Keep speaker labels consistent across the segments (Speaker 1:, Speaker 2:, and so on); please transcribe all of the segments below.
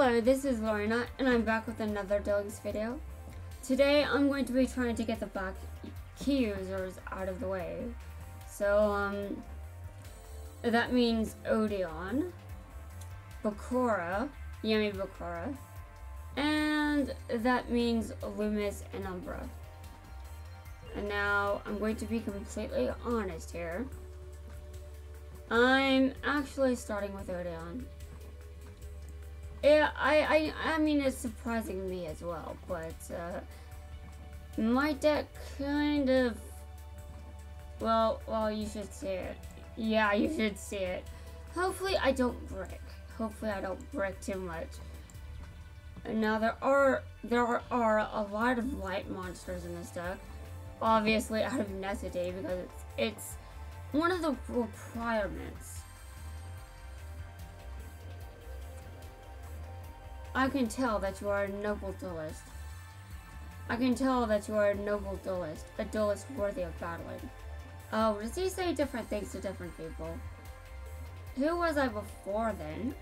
Speaker 1: Hello, this is Lorena, and I'm back with another Deluxe video. Today, I'm going to be trying to get the black key users out of the way. So, that means Odion, Bakura, Yummy Bakura, and that means Loomis and Umbra. And now, I'm going to be completely honest here. I'm actually starting with Odion. Yeah, I mean, it's surprising me as well, but, my deck kind of, well, you should see it. Yeah, you should see it. Hopefully I don't brick. Hopefully I don't brick too much. Now, there are a lot of light monsters in this deck, obviously out of necessity, because it's one of the requirements. I can tell that you are a noble duelist. I can tell that you are a noble duelist, a duelist worthy of battling. Oh, does he say different things to different people? Who was I before then?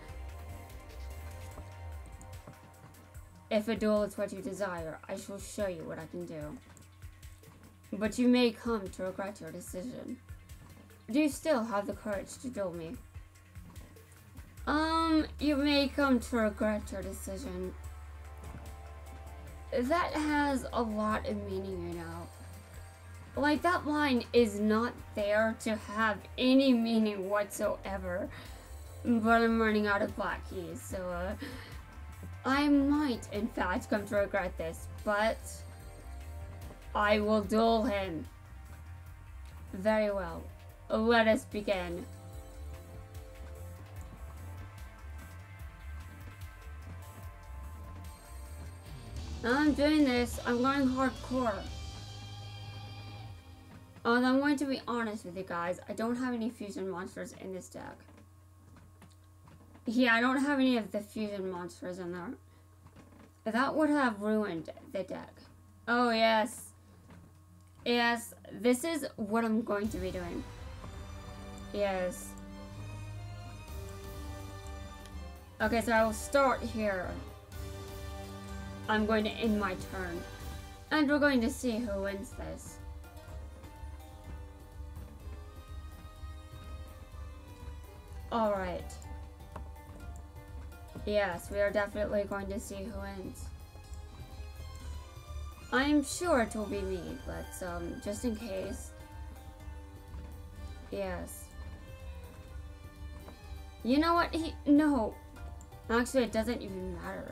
Speaker 1: If a duel is what you desire, I shall show you what I can do. But you may come to regret your decision. Do you still have the courage to duel me? You may come to regret your decision. That has a lot of meaning, you know. Like, that line is not there to have any meaning whatsoever. But I'm running out of black keys, so, I might, in fact, come to regret this, but I will duel him. Very well. Let us begin. I'm doing this. I'm going hardcore. And I'm going to be honest with you guys. I don't have any fusion monsters in this deck. Yeah, I don't have any of the fusion monsters in there. That would have ruined the deck. Oh, yes. Yes, this is what I'm going to be doing. Yes. Okay, so I will start here. I'm going to end my turn. And we're going to see who wins this. Alright. Yes, we are definitely going to see who wins. I am sure it will be me, but just in case. Yes. You know what? No. Actually, it doesn't even matter.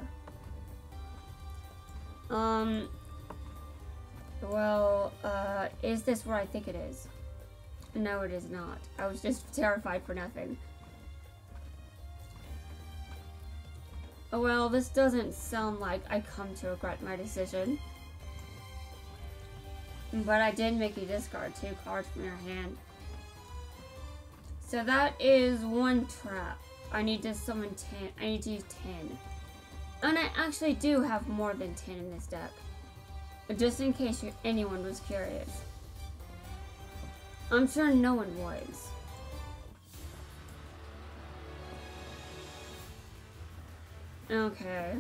Speaker 1: Is this where I think it is? No, it is not. I was just terrified for nothing. Well, this doesn't sound like I come to regret my decision. But I did make you discard 2 cards from your hand. So that is 1 trap. I need to summon 10. I need to use 10. And I actually do have more than 10 in this deck. Just in case anyone was curious. I'm sure no one was. Okay.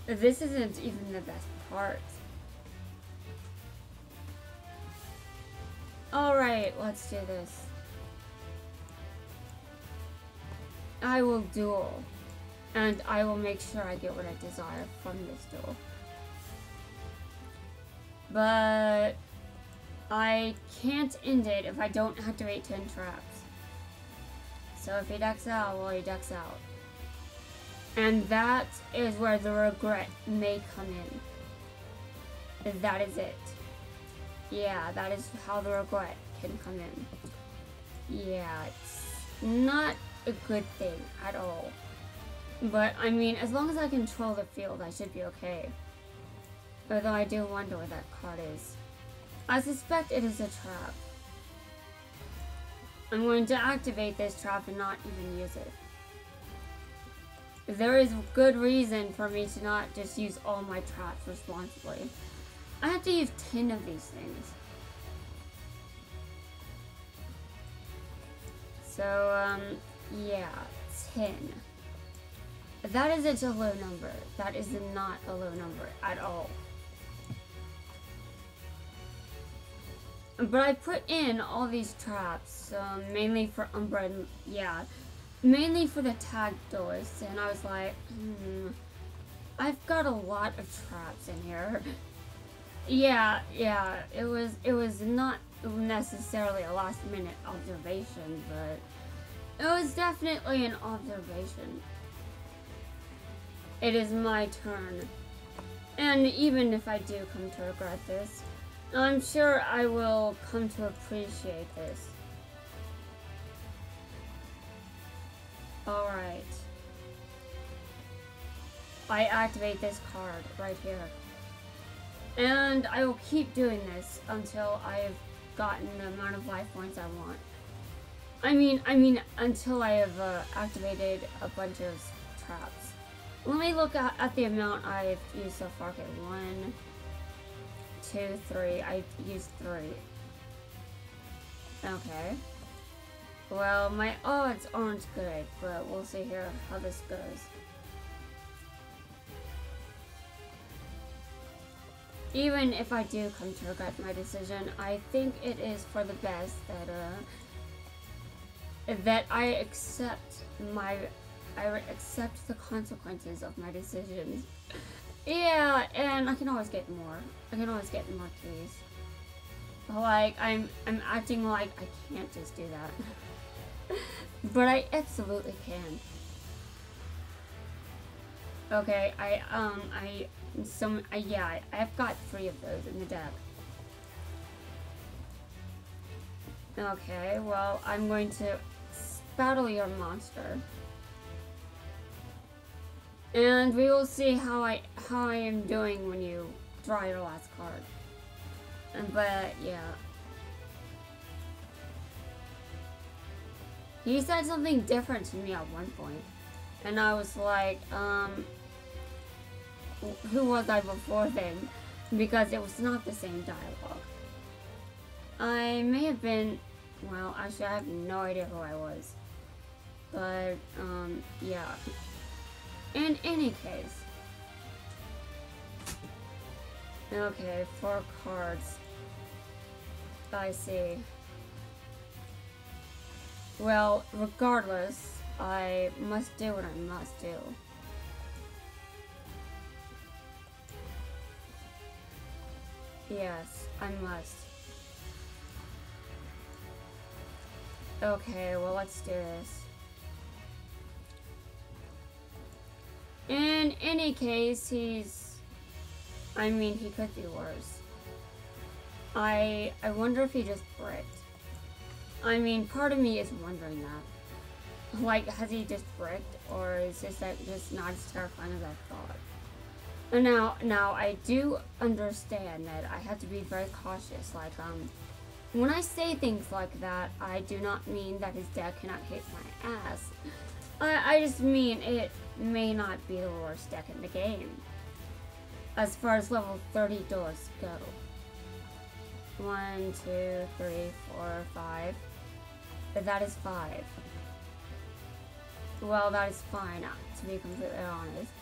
Speaker 1: This isn't even the best part. Alright, let's do this. I will duel. And I will make sure I get what I desire from this duel. But I can't end it if I don't activate 10 traps. So if he decks out, well, he decks out. And that is where the regret may come in. That is it. Yeah, that is how the regret can come in. Yeah, it's not a good thing at all. But, I mean, as long as I control the field, I should be okay. Although I do wonder what that card is. I suspect it is a trap. I'm going to activate this trap and not even use it. There is good reason for me to not just use all my traps responsibly. I have to use 10 of these things. So, yeah, 10. That isn't a low number. That is not a low number at all. But I put in all these traps, mainly for Umbra and, yeah, mainly for the tag doors, and I was like, I've got a lot of traps in here. Yeah, it was not necessarily a last minute observation, but it was definitely an observation. It is my turn. And even if I do come to regret this, I'm sure I will come to appreciate this. Alright. I activate this card right here. And I will keep doing this until I've gotten the amount of life points I want. I mean, until I have activated a bunch of traps. Let me look at the amount I've used so far. Okay, 1, 2, 3. I've used 3. Okay. Well, my odds aren't good, but we'll see here how this goes. Even if I do come to regret my decision, I think it is for the best that I accept the consequences of my decisions. Yeah, and I can always get more. I can always get more keys. Like, I'm acting like I can't just do that. But I absolutely can. Okay, yeah, I've got 3 of those in the deck. Okay, well, I'm going to battle your monster. And we will see how I am doing when you draw your last card. But yeah. He said something different to me at one point. And I was like, who was I before then? Because it was not the same dialogue. I may have been, well, actually I have no idea who I was. But, yeah. In any case. Okay, 4 cards. I see. Well, regardless, I must do what I must do. Yes, I must. Okay, well, let's do this. In any case, he could be worse. I wonder if he just bricked. I mean, part of me is wondering that. Like, has he just bricked, or is this just not as terrifying as I thought? And now I do understand that I have to be very cautious. Like, when I say things like that, I do not mean that his deck cannot hit my ass. I just mean it may not be the worst deck in the game. As far as level 30 doors go. 1, 2, 3, 4, 5. That is 5. Well, that is fine, to be completely honest.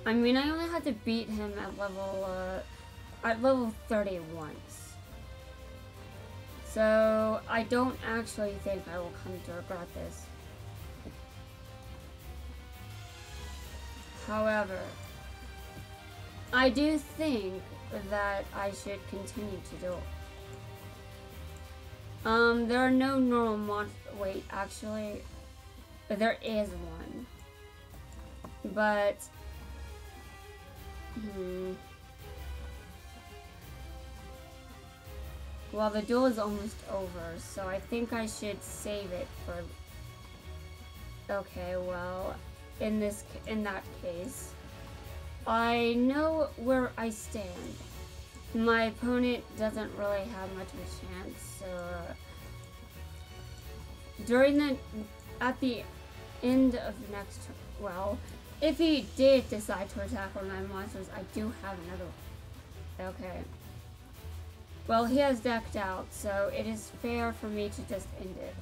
Speaker 1: I mean, I only had to beat him at level 30 once. So, I don't actually think I will come to regret this. However, I do think that I should continue to do it. There are no normal monsters. Wait, actually, there is one. But, well, the duel is almost over, so I think I should save it for. Okay, well, in that case, I know where I stand. My opponent doesn't really have much of a chance, so at the end of the next turn, well, if he did decide to attack one of my monsters, I do have another. Okay. Well, he has decked out, so it is fair for me to just end it.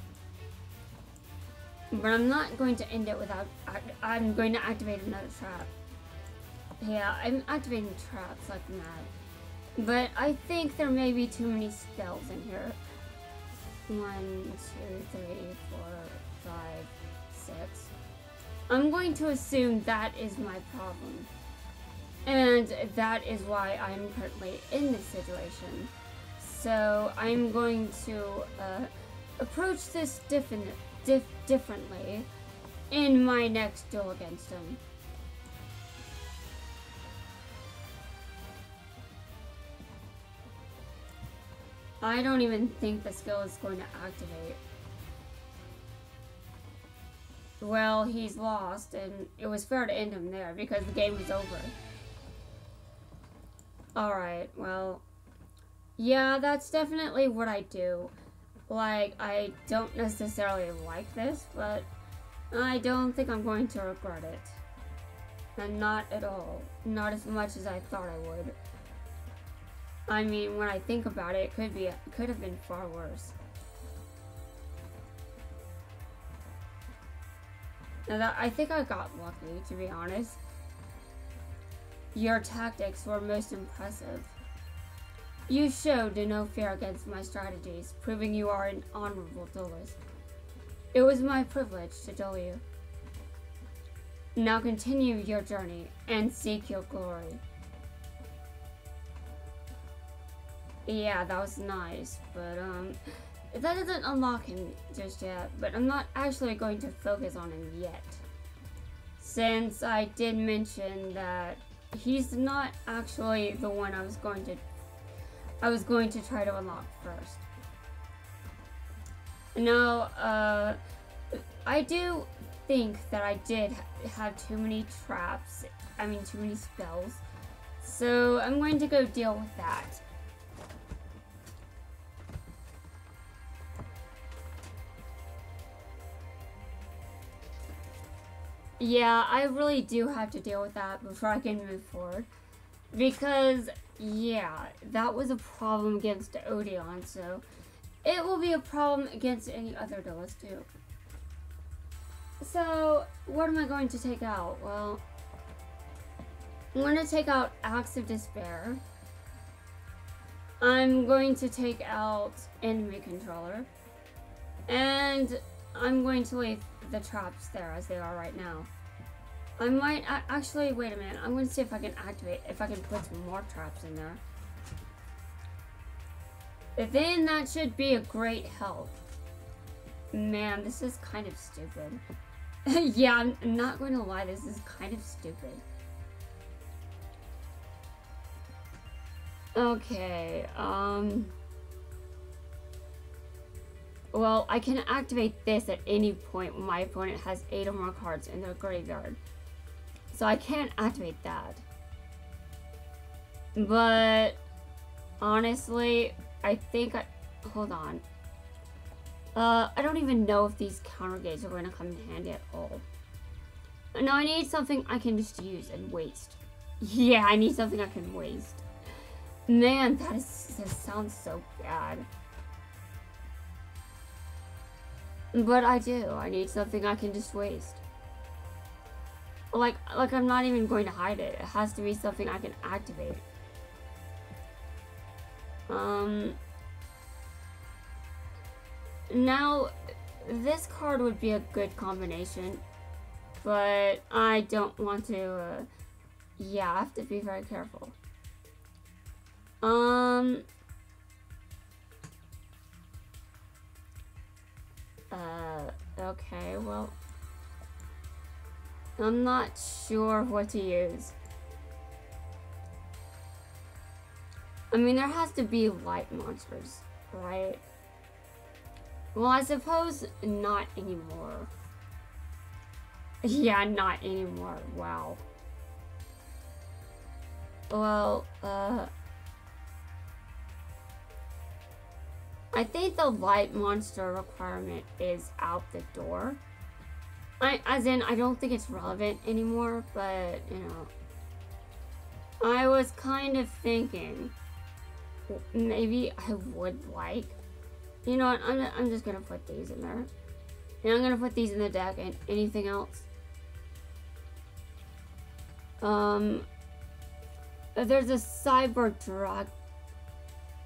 Speaker 1: But I'm not going to end it without... I'm going to activate another trap. Yeah, I'm activating traps like mad. But I think there may be too many spells in here. 1, 2, 3, 4, 5, 6. I'm going to assume that is my problem. And that is why I'm currently in this situation. So I'm going to approach this differently in my next duel against him. I don't even think the skill is going to activate. Well, he's lost, and it was fair to end him there because the game was over. Alright, well, yeah, that's definitely what I do. Like, I don't necessarily like this, but I don't think I'm going to regret it. And not at all. Not as much as I thought I would. I mean, when I think about it, it could have been far worse. Now I think I got lucky, to be honest. Your tactics were most impressive. You showed no fear against my strategies, proving you are an honorable duelist. It was my privilege to duel you. Now continue your journey and seek your glory. Yeah, that was nice, but that doesn't unlock him just yet, but I'm not actually going to focus on him yet. Since I did mention that he's not actually the one I was going to try to unlock first. No, I do think that I did have too many traps, too many spells. So I'm going to go deal with that. Yeah, I really do have to deal with that before I can move forward. Because, yeah, that was a problem against Odion, so it will be a problem against any other duelist too. So, what am I going to take out? Well, I'm going to take out Acts of Despair. I'm going to take out Enemy Controller. And I'm going to leave the traps there as they are right now. I might actually wait a minute. I'm going to see if I can put some more traps in there. Then that should be a great help. Man, this is kind of stupid. Yeah, I'm not going to lie, this is kind of stupid. Okay, well, I can activate this at any point when my opponent has 8 or more cards in their graveyard. So I can't activate that. But, honestly, I think hold on. I don't even know if these counter gates are going to come in handy at all. No, I need something I can just use and waste. Yeah, I need something I can waste. Man, that sounds so bad. But I do. I need something I can just waste. Like I'm not even going to hide it. It has to be something I can activate. Now, this card would be a good combination, but I don't want to, yeah, I have to be very careful. Okay, well, I'm not sure what to use. I mean, there has to be light monsters, right? Well, I suppose not anymore. Yeah, not anymore. Wow. Well, I think the light monster requirement is out the door. As in, I don't think it's relevant anymore, but, you know. I was kind of thinking, maybe I would like, you know what, I'm just gonna put these in there. And I'm gonna put these in the deck. And anything else? There's a cyber drag.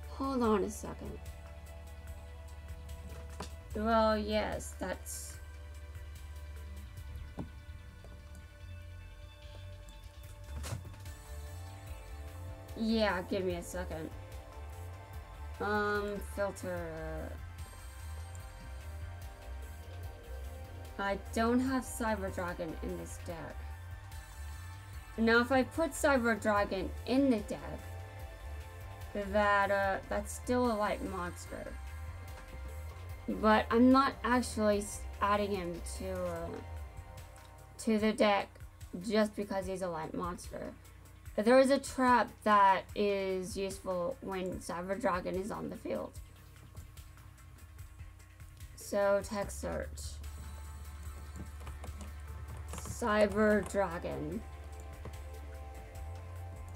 Speaker 1: Hold on a second. Well, yes, that's... Yeah, give me a second. Filter... I don't have Cyber Dragon in this deck. Now, if I put Cyber Dragon in the deck, that's still a light monster. But I'm not actually adding him to the deck just because he's a light monster. There is a trap that is useful when Cyber Dragon is on the field. So, text search. Cyber Dragon.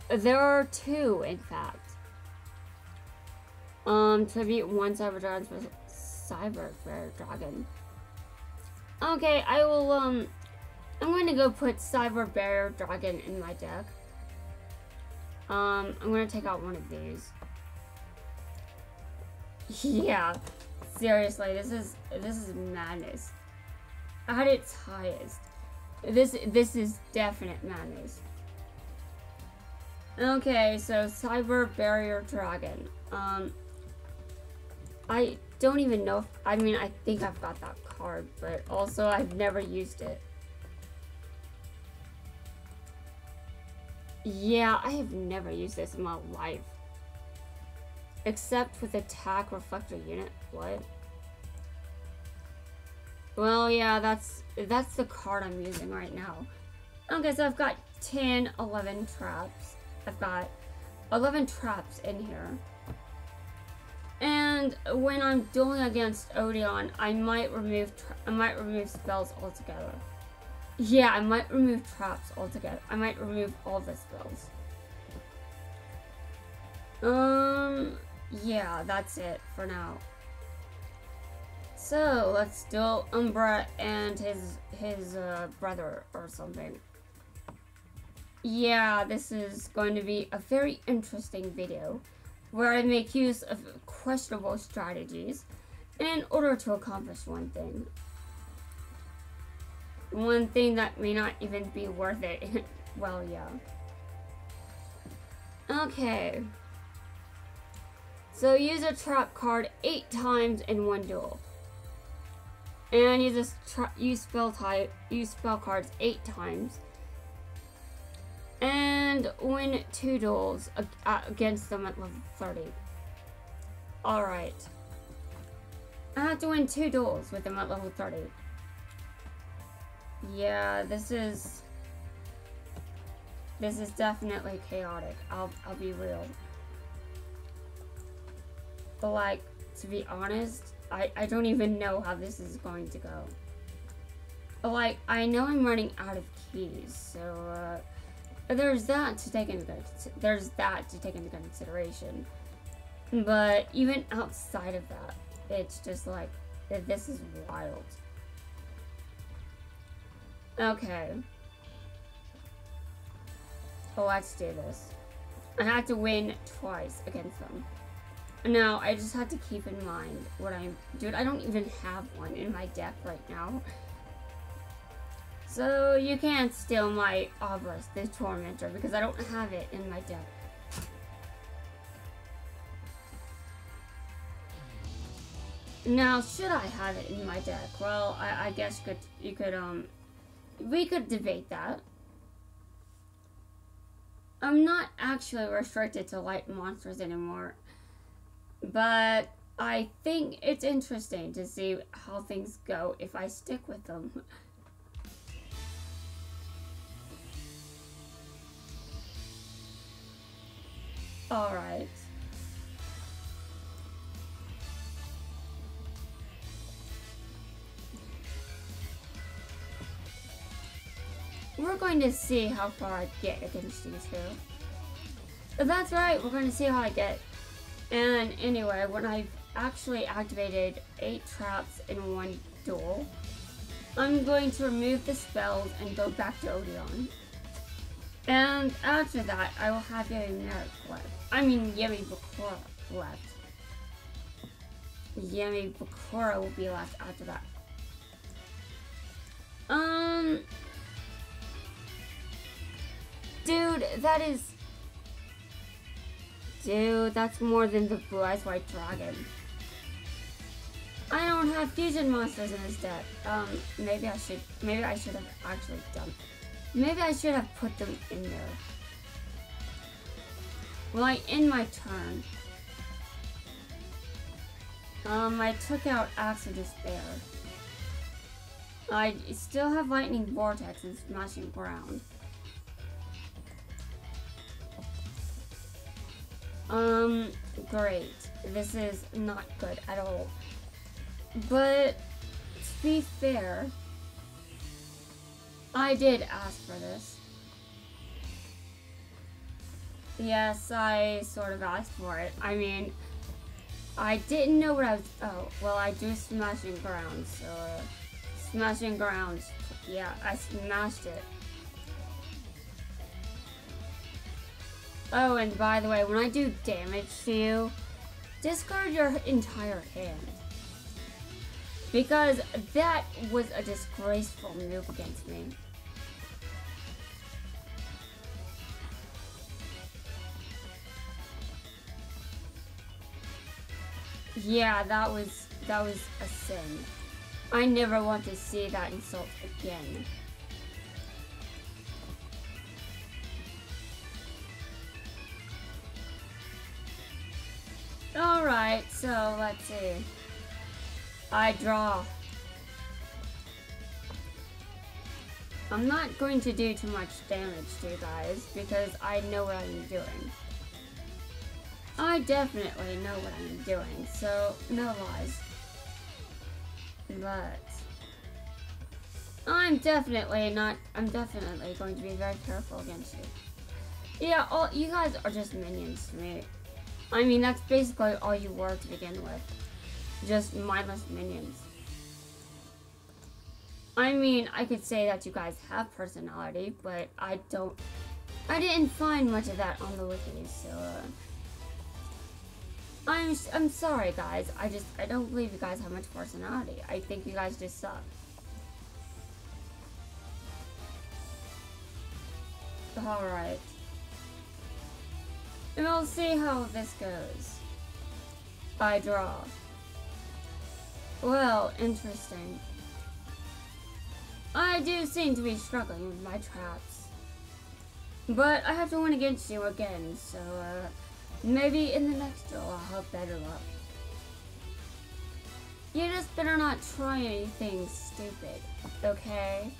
Speaker 1: There are two, in fact. Tribute one Cyber Dragon for Cyber Dragon. Okay, I will, I'm going to go put Cyber Barrier Dragon in my deck. I'm going to take out one of these. Yeah, seriously, this is madness. At its highest. This is definite madness. Okay, so Cyber Barrier Dragon. I don't even know if, I mean, I think I've got that card, but also I've never used it. Yeah, I have never used this in my life. Except with Attack Reflector Unit. What? Well, yeah, that's the card I'm using right now. Okay, so I've got 10, 11 traps. I've got 11 traps in here. And when I'm dueling against Odion, I might remove spells altogether. Yeah, I might remove traps altogether. I might remove all the spells. Yeah, that's it for now. So let's duel Umbra and his brother or something. Yeah, this is going to be a very interesting video where I make use of questionable strategies in order to accomplish one thing. One thing that may not even be worth it. Well, yeah. Okay. So use a trap card 8 times in one duel. And use spell cards 8 times. And win 2 duels against them at level 30. Alright. I have to win 2 duels with them at level 30. Yeah, this is definitely chaotic. I'll be real. But like, to be honest, I don't even know how this is going to go. But like, I know I'm running out of keys, so there's that to take into consideration. But even outside of that, it's just like, this is wild. Okay. Well, let's do this. I have to win twice against them. Now, I just have to keep in mind what dude, I don't even have one in my deck right now. So, you can't steal my Obelisk, the Tormentor, because I don't have it in my deck. Now, should I have it in my deck? Well, I guess we could debate that. I'm not actually restricted to light monsters anymore, but I think it's interesting to see how things go if I stick with them. Alright. We're going to see how far I get against these two. That's right, we're going to see how I get. And anyway, when I've actually activated 8 traps in one duel, I'm going to remove the spells and go back to Odion. And after that, I will have Yemi Merrick left. I mean, Yemi Bakura left. Yemi Bakura will be left after that. Dude, that is... Dude, that's more than the Blue Eyes White Dragon. I don't have fusion monsters in this deck. Maybe I should have actually done. Maybe I should have put them in there. Well, I end my turn. I took out Axe of Despair. I still have Lightning Vortex and Smashing Ground. Great. This is not good at all. But, to be fair, I did ask for this. Yes, I sort of asked for it. I mean, I didn't know what I was... Oh, well, I do Smashing Ground, so... Smashing Ground. Yeah, I smashed it. Oh, and by the way, when I do damage to you, discard your entire hand. Because that was a disgraceful move against me. Yeah, that was a sin. I never want to see that insult again. Alright, so let's see. I draw. I'm not going to do too much damage to you guys because I know what I'm doing. I definitely know what I'm doing, so no lies. But I'm definitely going to be very careful against you. Yeah, you guys are just minions to me. I mean, that's basically all you were to begin with. Just mindless minions. I mean, I could say that you guys have personality, but I didn't find much of that on the wiki, so I'm sorry guys. I don't believe you guys have much personality. I think you guys just suck. Alright. And we'll see how this goes. I draw. Well, interesting. I do seem to be struggling with my traps. But I have to win against you again, so maybe in the next duel I'll have better luck. You just better not try anything stupid, okay?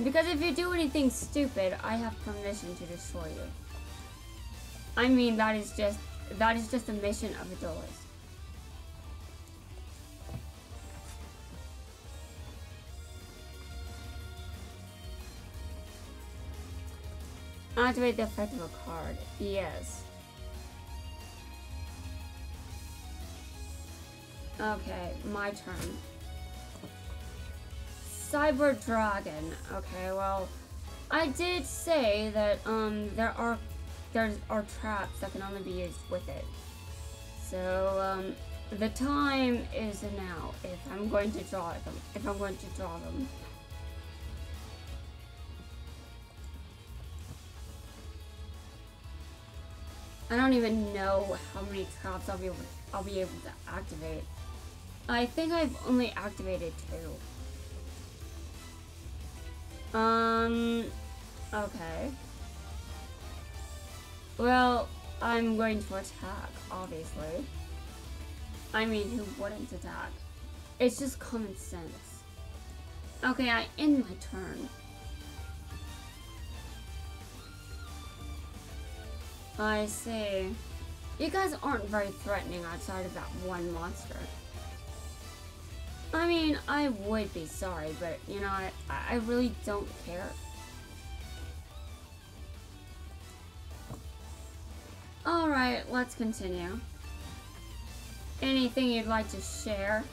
Speaker 1: Because if you do anything stupid, I have permission to destroy you. I mean, that is just the mission of a duelist. Activate the effect of a card. Yes. Okay, my turn. Cyber Dragon. Okay, well, I did say that there are traps that can only be used with it. So the time is now. If I'm going to draw them. I don't even know how many traps I'll be able to activate. I think I've only activated 2. Okay. Well, I'm going to attack, obviously. I mean, who wouldn't attack? It's just common sense. Okay, I end my turn. I see. You guys aren't very threatening outside of that one monster. I mean, I would be sorry, but, you know, I really don't care. Alright, let's continue. Anything you'd like to share?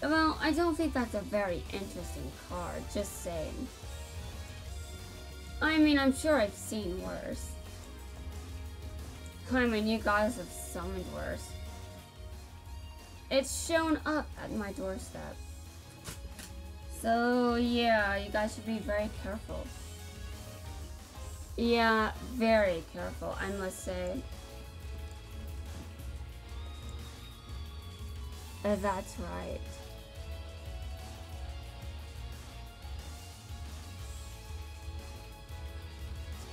Speaker 1: Well, I don't think that's a very interesting card, just saying. I mean, I'm sure I've seen worse. I mean, you guys have summoned worse. It's shown up at my doorstep. So, yeah, you guys should be very careful. Yeah, very careful, I must say. That's right.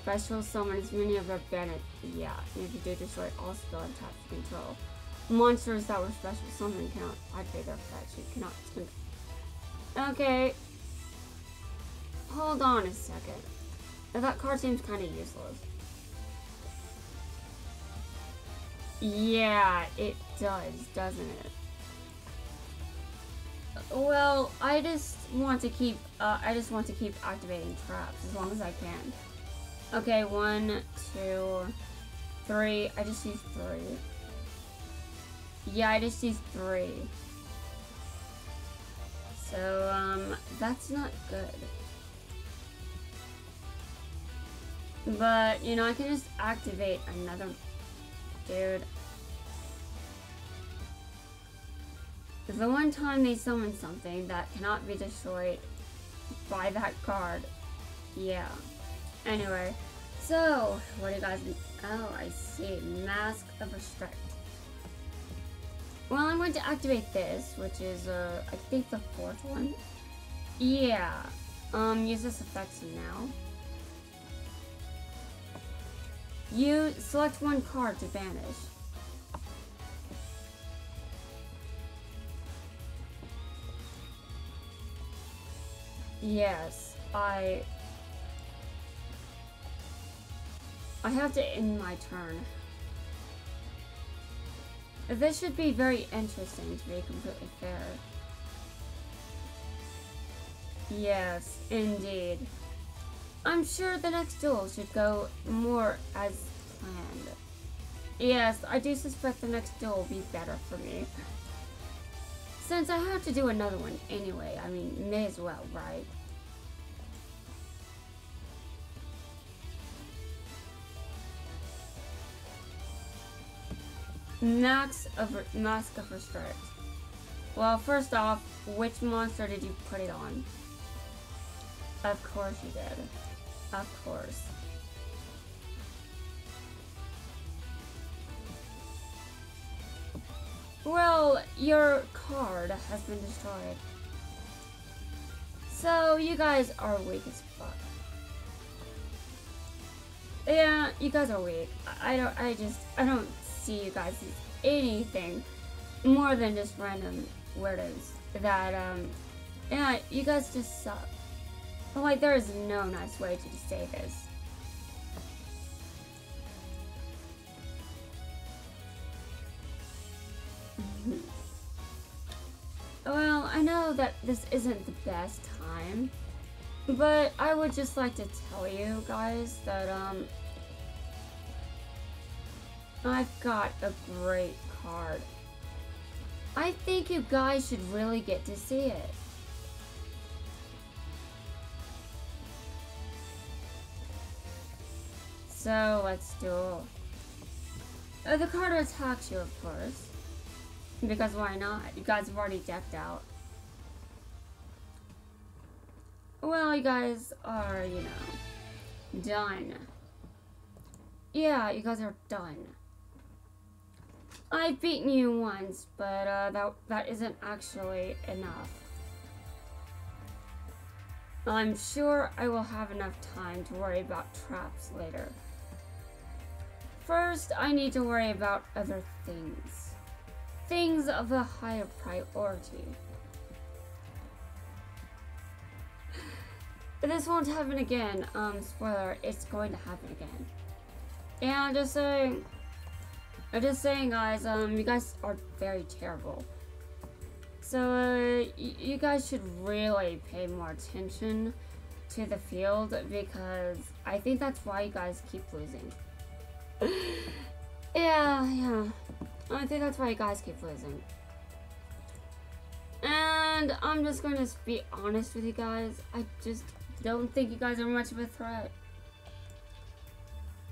Speaker 1: Special summon as many of our bandit. Yeah, and if you do destroy all spell and tap to control. Monsters that were special summoned cannot activate their effects. You cannot. Okay. Hold on a second. That card seems kind of useless. Yeah, it does, doesn't it? Well, I just want to keep activating traps as long as I can. Okay, 1, 2, 3. I just used 3. Yeah, I just used 3. So, that's not good. But, you know, I can just activate another... Dude. The one time they summon something that cannot be destroyed by that card. Yeah. Anyway. So, what do you guys... Oh, I see. Mask of Restrict. Well, I'm going to activate this, which is, I think the 4th one. Yeah. Use this effect now. You select one card to banish. Yes, I have to end my turn. This should be very interesting, to be completely fair. Yes, indeed. I'm sure the next duel should go more as planned. Yes, I do suspect the next duel will be better for me. Since I have to do another one anyway, I mean, may as well, right? Mask of Restrict. Well, first off, which monster did you put it on? Of course you did. Of course. Well, your card has been destroyed. So, you guys are weak as fuck. Yeah, you guys are weak. I don't see you guys as anything more than just random weirdos that, yeah, you guys just suck. But, like, there is no nice way to say this. Well, I know that this isn't the best time, but I would just like to tell you guys that, I've got a great card. I think you guys should really get to see it. So, let's do it. The card attacks you, of course. Because why not? You guys have already decked out. Well, you guys are, you know, done. Yeah, you guys are done. I've beaten you once, but that isn't actually enough. I'm sure I will have enough time to worry about traps later. First, I need to worry about other things. Things of a higher priority. This won't happen again. Spoiler, it's going to happen again. Yeah, I'm just saying, guys, you guys are very terrible. So, you guys should really pay more attention to the field, because I think that's why you guys keep losing. Yeah. I think that's why you guys keep losing. And I'm just going to be honest with you guys. I just don't think you guys are much of a threat.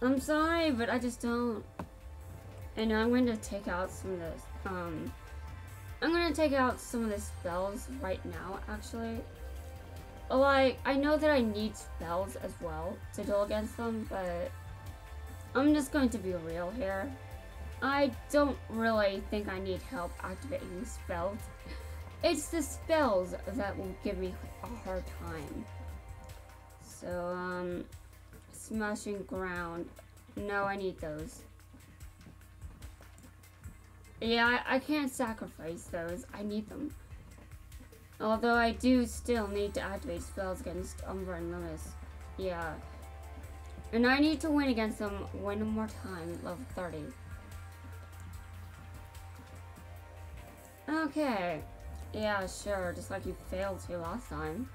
Speaker 1: I'm sorry, but I just don't. And I'm going to take out some of this. I'm going to take out some of the spells right now, actually. Like, I know that I need spells as well to duel against them, but I'm just going to be real here. I don't really think I need help activating the spells. It's the spells that will give me a hard time. So, smashing ground. No, I need those. Yeah, I can't sacrifice those. I need them. Although I do still need to activate spells against Umbra and Loomis. Yeah. And I need to win against them one more time at level 30. Okay. Yeah, sure. Just like you failed to last time.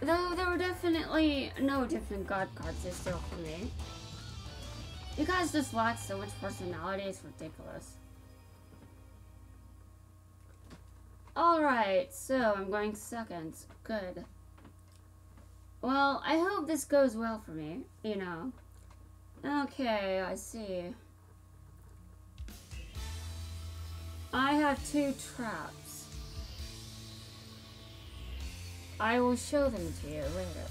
Speaker 1: Though there were definitely no different god cards this still for me. You guys just lack so much personality, it's ridiculous. Alright, so I'm going second. Good. Well, I hope this goes well for me, you know. Okay, I see. I have 2 traps. I will show them to you later.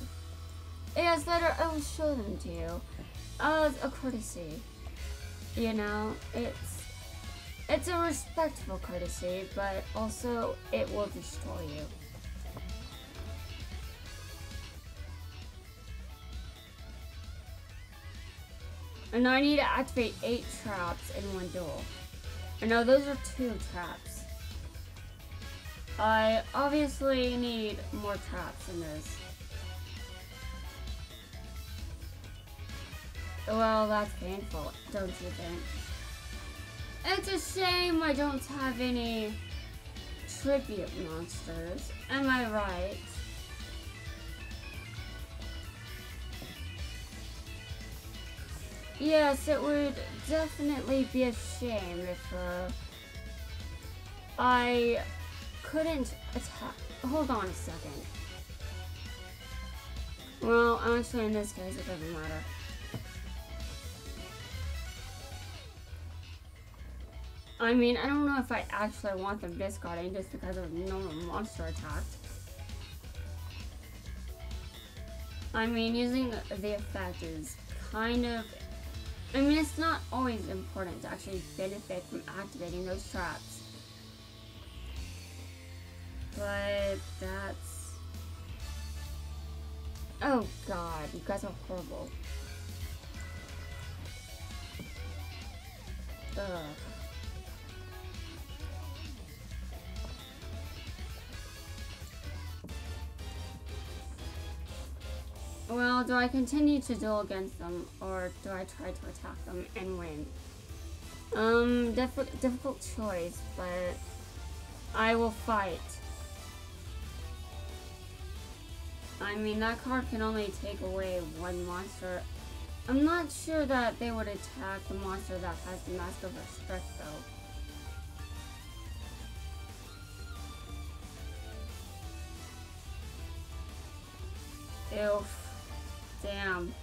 Speaker 1: Yes, later I will show them to you. As a courtesy. You know, it's a respectful courtesy, but also it will destroy you. And I need to activate 8 traps in one duel. And no, those are 2 traps. I obviously need more traps in this. Well, that's painful, don't you think? It's a shame I don't have any tribute monsters. Am I right? Yes, it would definitely be a shame if I couldn't attack. Hold on a second. Well, actually in this case it doesn't matter. I mean, I don't know if I actually want them discarding just because of normal monster attack. I mean, using the effect is kind of... I mean, it's not always important to actually benefit from activating those traps. But that's... Oh god, you guys are horrible. Ugh. Well, do I continue to duel against them, or do I try to attack them and win? Difficult choice, but I will fight. I mean, that card can only take away 1 monster. I'm not sure that they would attack the monster that has the Mask of Respect, though. Ew. Damn.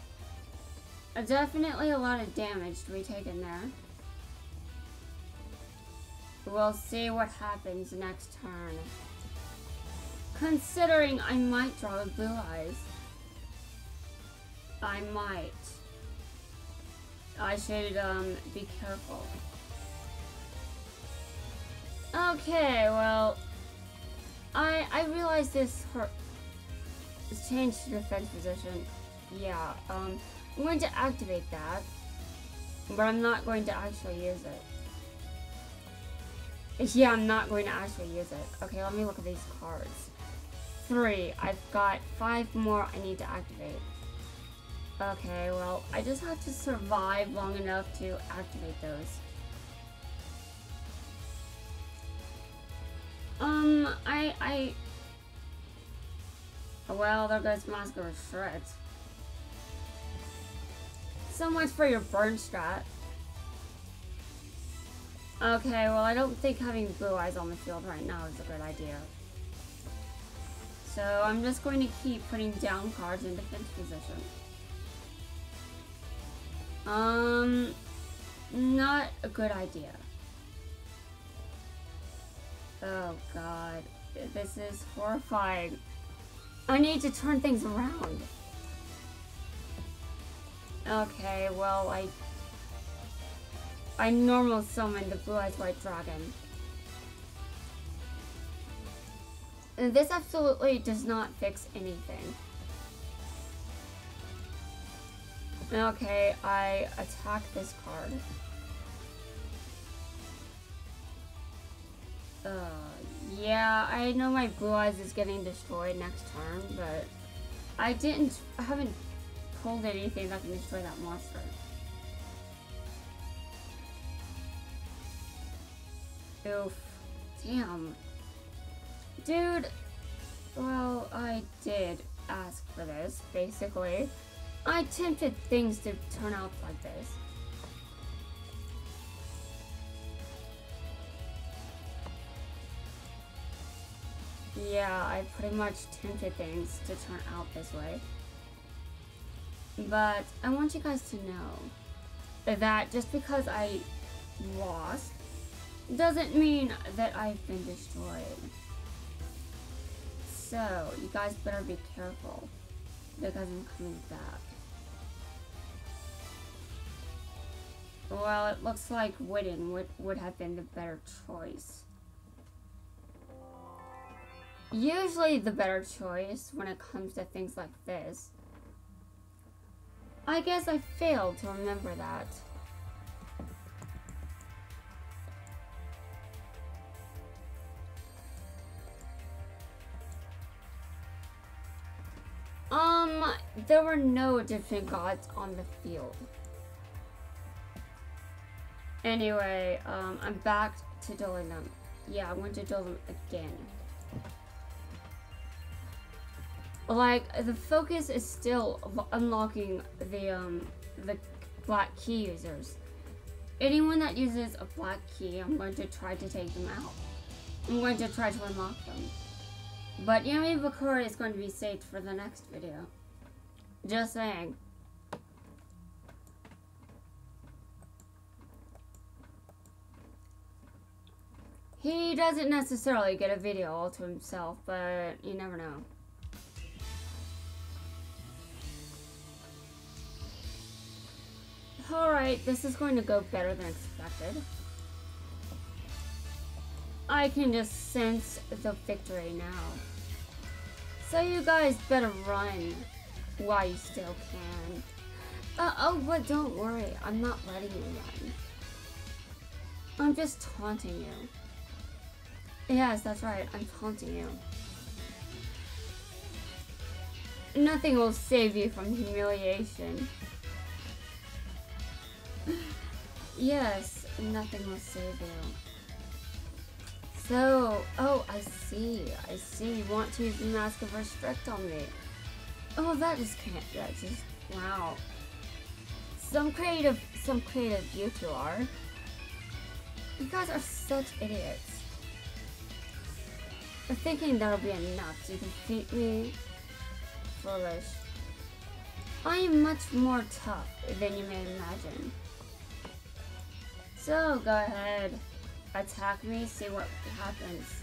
Speaker 1: Definitely a lot of damage to be taken there. We'll see what happens next turn. Considering I might draw with blue eyes. I might. I should be careful. Okay, well, I realize this changed to defense position. Yeah, I'm going to activate that, but I'm not going to actually use it. Yeah, I'm not going to actually use it. Okay, let me look at these cards. 3. I've got 5 more I need to activate. Okay, well, I just have to survive long enough to activate those. Well, there goes Mask of Respect. So much for your burn strat. Okay, well, I don't think having blue eyes on the field right now is a good idea. So I'm just going to keep putting down cards in defense position. Not a good idea. Oh god, this is horrifying. I need to turn things around. Okay, well, I normal summon the Blue Eyes White Dragon. And this absolutely does not fix anything. Okay, I attack this card. Yeah, I know my Blue Eyes is getting destroyed next turn, but I haven't pulled anything that can destroy that monster. Oof. Damn. Dude, well, I did ask for this, basically. I attempted things to turn out like this. Yeah, I pretty much tempted things to turn out this way. But I want you guys to know that just because I lost doesn't mean that I've been destroyed. So, you guys better be careful because I'm coming back. Well, it looks like winning would have been the better choice. Usually the better choice when it comes to things like this. I guess I failed to remember that. There were no Egyptian gods on the field. Anyway, I'm back to dueling them. Yeah, I'm going to duel them again. Like, the focus is still unlocking the black key users. Anyone that uses a black key, I'm going to try to take them out. I'm going to try to unlock them. But Yami Bakura is going to be saved for the next video. Just saying. He doesn't necessarily get a video all to himself, but you never know. Alright, this is going to go better than expected. I can just sense the victory now. So you guys better run while you still can. Oh, but don't worry, I'm not letting you run. I'm just taunting you. Yes, that's right, I'm taunting you. Nothing will save you from humiliation. Yes, nothing will save you. So, oh, I see, you want to use the Mask of Restrict on me. Oh, that just, wow. Some creative you two are. You guys are such idiots. You're thinking that'll be enough to defeat me? Foolish. I am much more tough than you may imagine. So, go ahead. Attack me, see what happens.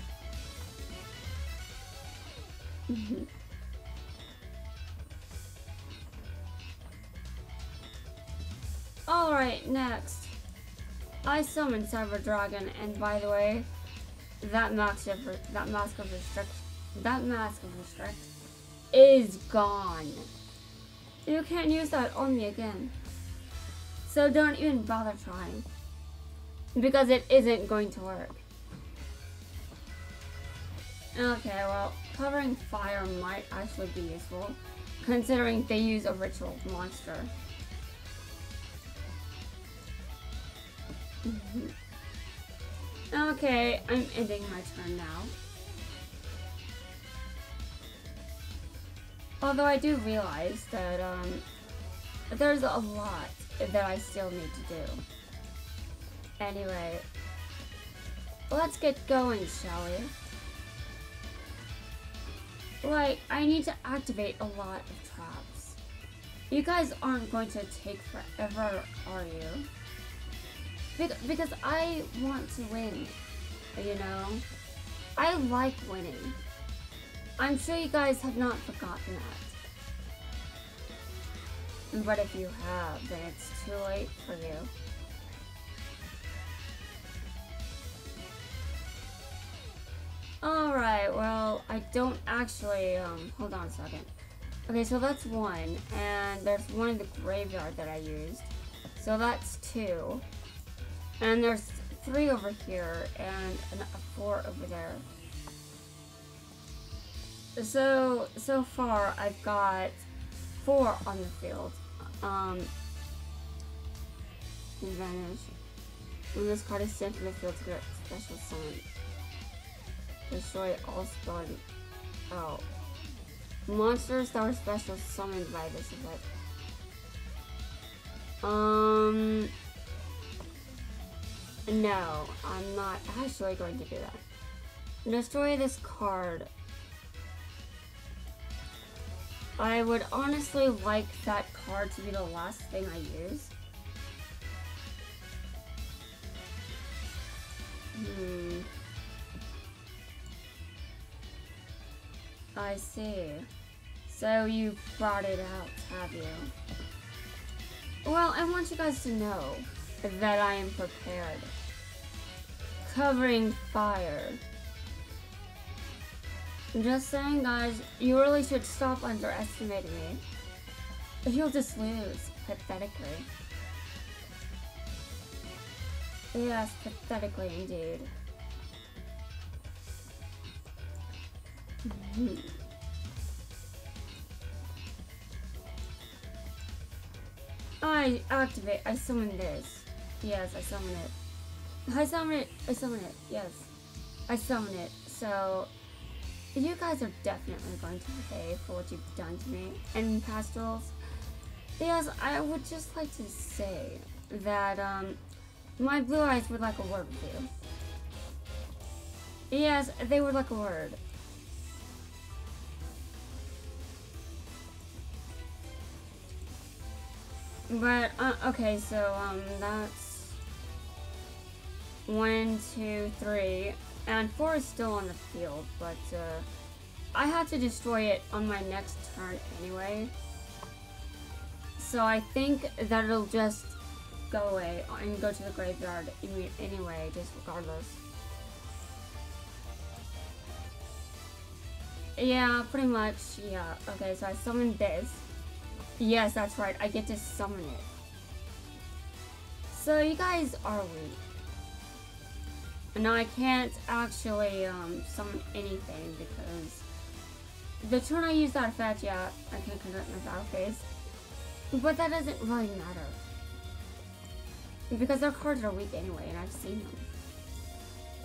Speaker 1: Alright, next. I summon Cyber Dragon, and by the way, that mask of restrict is gone. You can't use that on me again. So don't even bother trying. Because it isn't going to work. Okay, well, covering fire might actually be useful, considering they use a ritual monster. Okay, I'm ending my turn now. Although I do realize that there's a lot that I still need to do. Anyway, let's get going, shall we? Like, I need to activate a lot of traps. You guys aren't going to take forever, are you? Because I want to win, you know? I like winning. I'm sure you guys have not forgotten that. But if you have, then it's too late for you. Alright, well, I don't actually, hold on a second. Okay, so that's one, and there's one in the graveyard that I used. So that's two. And there's 3 over here, and a 4 over there. So far, I've got 4 on the field. Advantage. When this card is sent to the field to get special summon. Destroy all spelled out. Monsters that were special summoned by this effect. No, I'm not actually going to do that. Destroy this card. I would honestly like that card to be the last thing I use. I see. So you brought it out, have you? Well, I want you guys to know that I am prepared. Covering fire. I'm just saying, guys, you really should stop underestimating me. You'll just lose, pathetically. Yes, pathetically indeed. I summon this. Yes, I summon it. I summon it, yes. I summon it, so you guys are definitely going to pay for what you've done to me and past duels. Yes, I would just like to say that, my blue eyes would like a word with you. Yes, they would like a word. But, okay, so, that's 1, 2, 3, and 4 is still on the field, but, I have to destroy it on my next turn anyway. So I think that it'll just go away and go to the graveyard anyway, just regardless. Yeah, pretty much, yeah. Okay, so I summoned this. Yes, that's right, I get to summon it. So you guys are weak. Now I can't actually summon anything because the turn I use that effect, yeah, I can convert my battle phase. But that doesn't really matter. Because their cards are weak anyway, and I've seen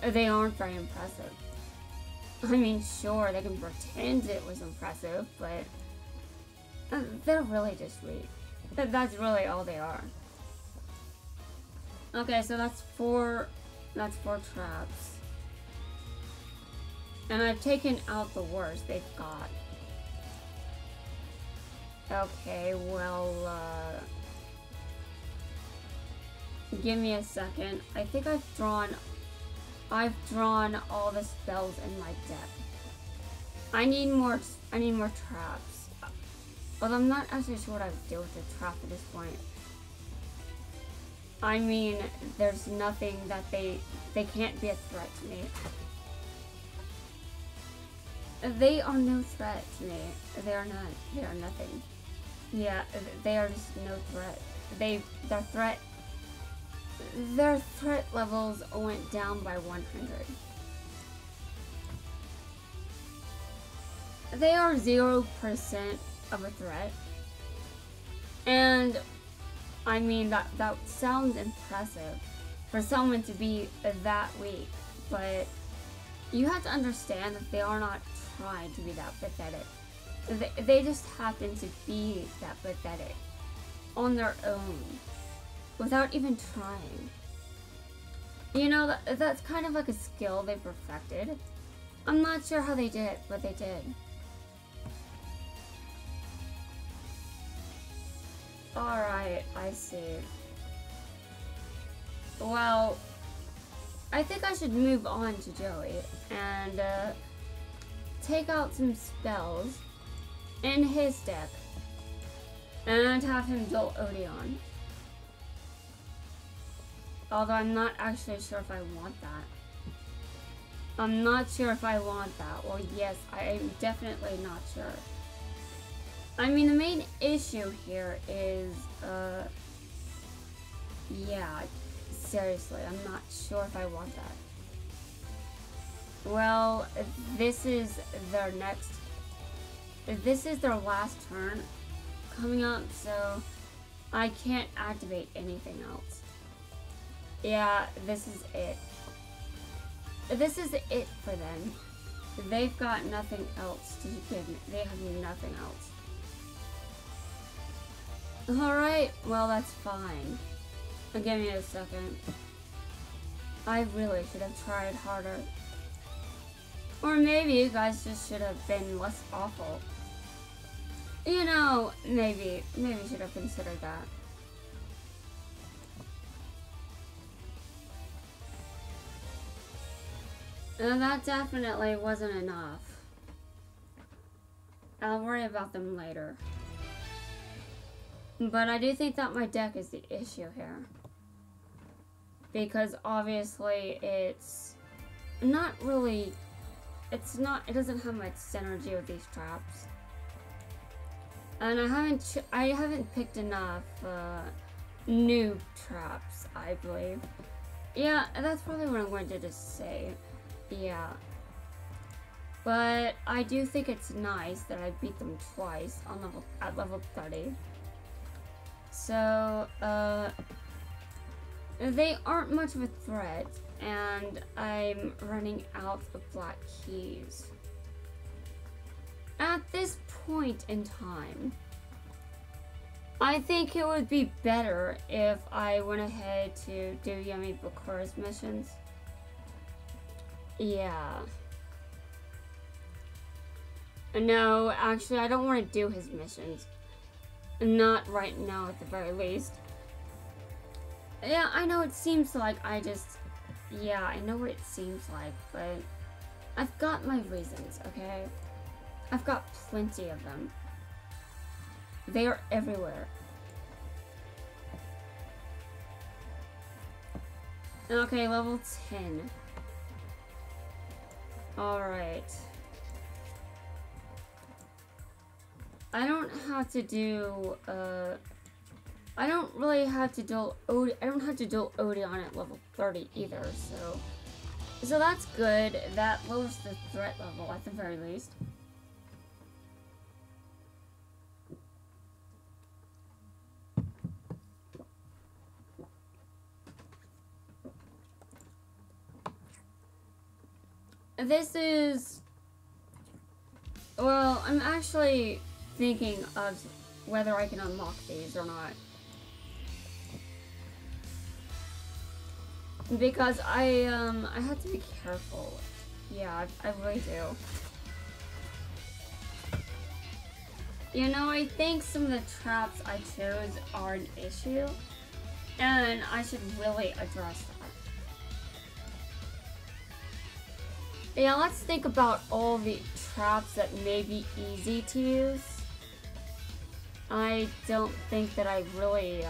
Speaker 1: them. They aren't very impressive. I mean, sure, they can pretend it was impressive, but they're really just weak. That's really all they are. Okay, so that's 4 traps. And I've taken out the worst they've got. Okay, well, give me a second. I think I've drawn all the spells in my deck. I need more traps. Although I'm not actually sure what I would do with the trap at this point. I mean, there's nothing that they can't be a threat to me. They are no threat to me. They are not. They are nothing. Yeah, they are just no threat. Their threat levels went down by 100. They are 0% of a threat. And I mean, that sounds impressive for someone to be that weak, but you have to understand that they are not trying to be that pathetic. They just happen to be that pathetic on their own, without even trying. You know, that's kind of like a skill they perfected. I'm not sure how they did it, but they did. Alright, I see. Well, I think I should move on to Joey and take out some spells in his deck and have him duel Odion. Although I'm not actually sure if I want that. I'm not sure if I want that. Well, yes, I am definitely not sure. I mean, the main issue here is, yeah, seriously, I'm not sure if I want that. Well, this is their last turn coming up, so I can't activate anything else. Yeah, this is it. This is it for them. They've got nothing else to give me. They have nothing else. Alright, well that's fine. Give me a second. I really should have tried harder. Or maybe you guys just should have been less awful. You know, maybe should have considered that. And that definitely wasn't enough. I'll worry about them later. But I do think that my deck is the issue here. Because obviously it's not really, it doesn't have much synergy with these traps. And I haven't picked enough new traps, I believe. Yeah, that's probably what I'm going to just say. Yeah. But I do think it's nice that I beat them twice at level 30. So, they aren't much of a threat, and I'm running out of black keys. At this point in time, I think it would be better if I went ahead to do Yummy Bakura's missions. Yeah. No, actually, I don't want to do his missions. Not right now, at the very least. Yeah, I know it seems like yeah, I know what it seems like, but I've got my reasons, okay? I've got plenty of them. They are everywhere. Okay, level 10. Alright. I don't have to do, I don't really have to duel Odion at level 30 either, so that's good. That lowers the threat level at the very least. This is, well, I'm actually thinking of whether I can unlock these or not. Because I have to be careful. Yeah, I really do. You know, I think some of the traps I chose are an issue, and I should really address that. Yeah, let's think about all the traps that may be easy to use. I don't think that I really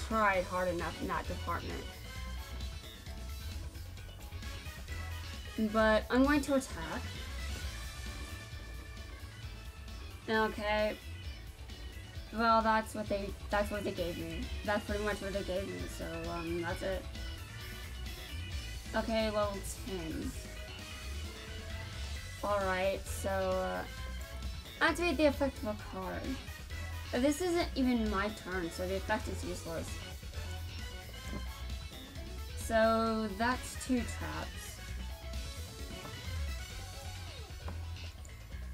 Speaker 1: tried hard enough in that department. But I'm going to attack. Okay. Well, that's what they gave me. That's pretty much what they gave me, so that's it. Okay, level 10. Alright, so activate the effect of a card. This isn't even my turn, so the effect is useless. So that's 2 traps.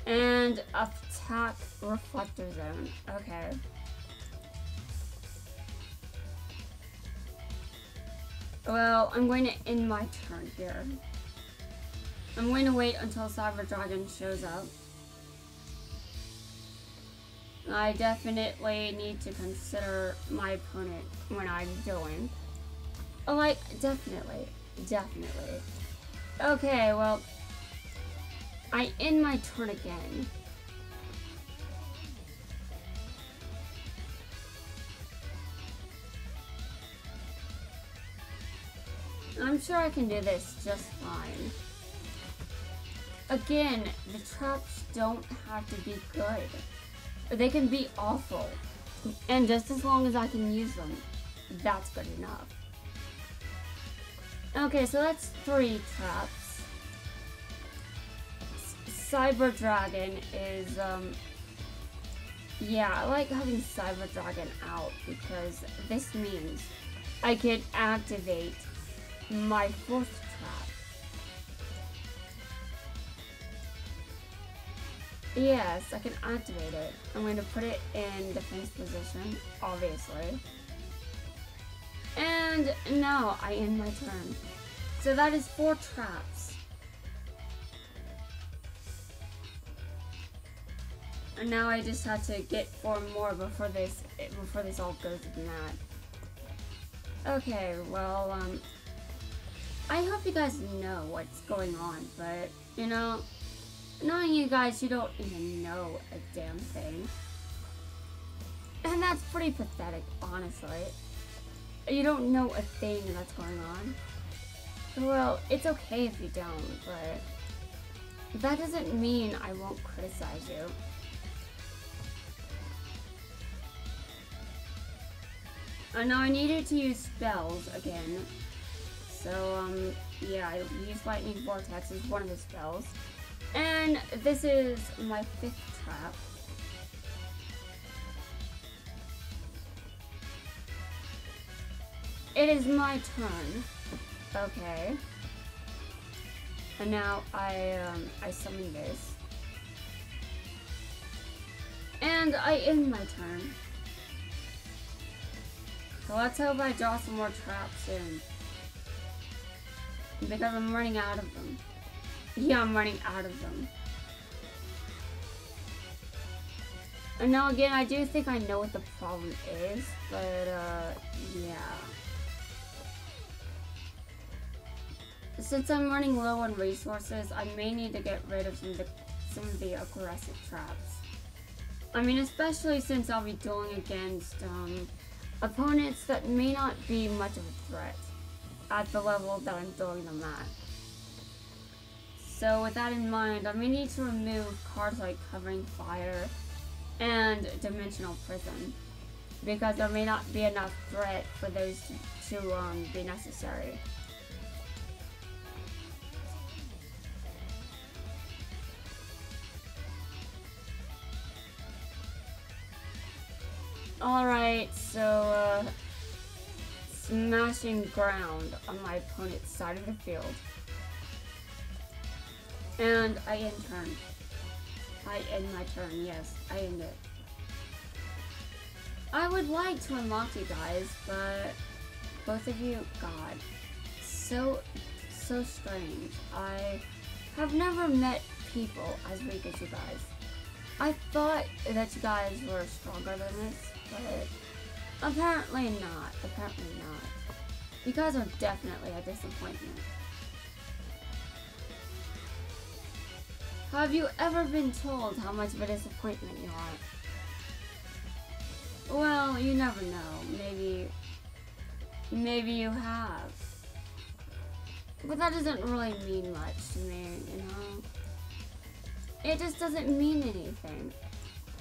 Speaker 1: And attack Reflector Zone. Okay. Well, I'm going to end my turn here. I'm going to wait until Cyber Dragon shows up. I definitely need to consider my opponent when I'm doing. Like, definitely. Okay, well, I end my turn again. I'm sure I can do this just fine. Again, the traps don't have to be good. They can be awful. And just as long as I can use them, that's good enough. Okay, so that's 3 traps. Cyber Dragon is, yeah, I like having Cyber Dragon out because this means I could activate my 4th trap. Yes, I can activate it. I'm going to put it in defense position, obviously. And now I end my turn. So that is 4 traps. And now I just have to get 4 more before this all goes mad. Okay, well, I hope you guys know what's going on, but, you know, knowing you guys, you don't even know a damn thing. And that's pretty pathetic, honestly. You don't know a thing that's going on. Well, it's okay if you don't, but that doesn't mean I won't criticize you. Now I needed to use spells again. So, yeah, I used Lightning Vortex as one of the spells. And this is my 5th trap. It is my turn. Okay. And now I summon this. And I end my turn. So let's hope I draw some more traps soon. Because I'm running out of them. Yeah, I'm running out of them. And now again, I do think I know what the problem is, but yeah. Since I'm running low on resources, I may need to get rid of some of the aggressive traps. I mean, especially since I'll be dueling against opponents that may not be much of a threat at the level that I'm throwing them at. So with that in mind, I may need to remove cards like Covering Fire and Dimensional Prison, because there may not be enough threat for those to be necessary. Alright, so smashing ground on my opponent's side of the field. And I end turn. I end my turn, yes, I end it. I would like to unlock you guys, but both of you, God, so strange. I have never met people as weak as you guys. I thought that you guys were stronger than this, but apparently not. You guys are definitely a disappointment. Have you ever been told how much of a disappointment you are? Well, you never know. Maybe you have. But that doesn't really mean much to me, you know? It just doesn't mean anything.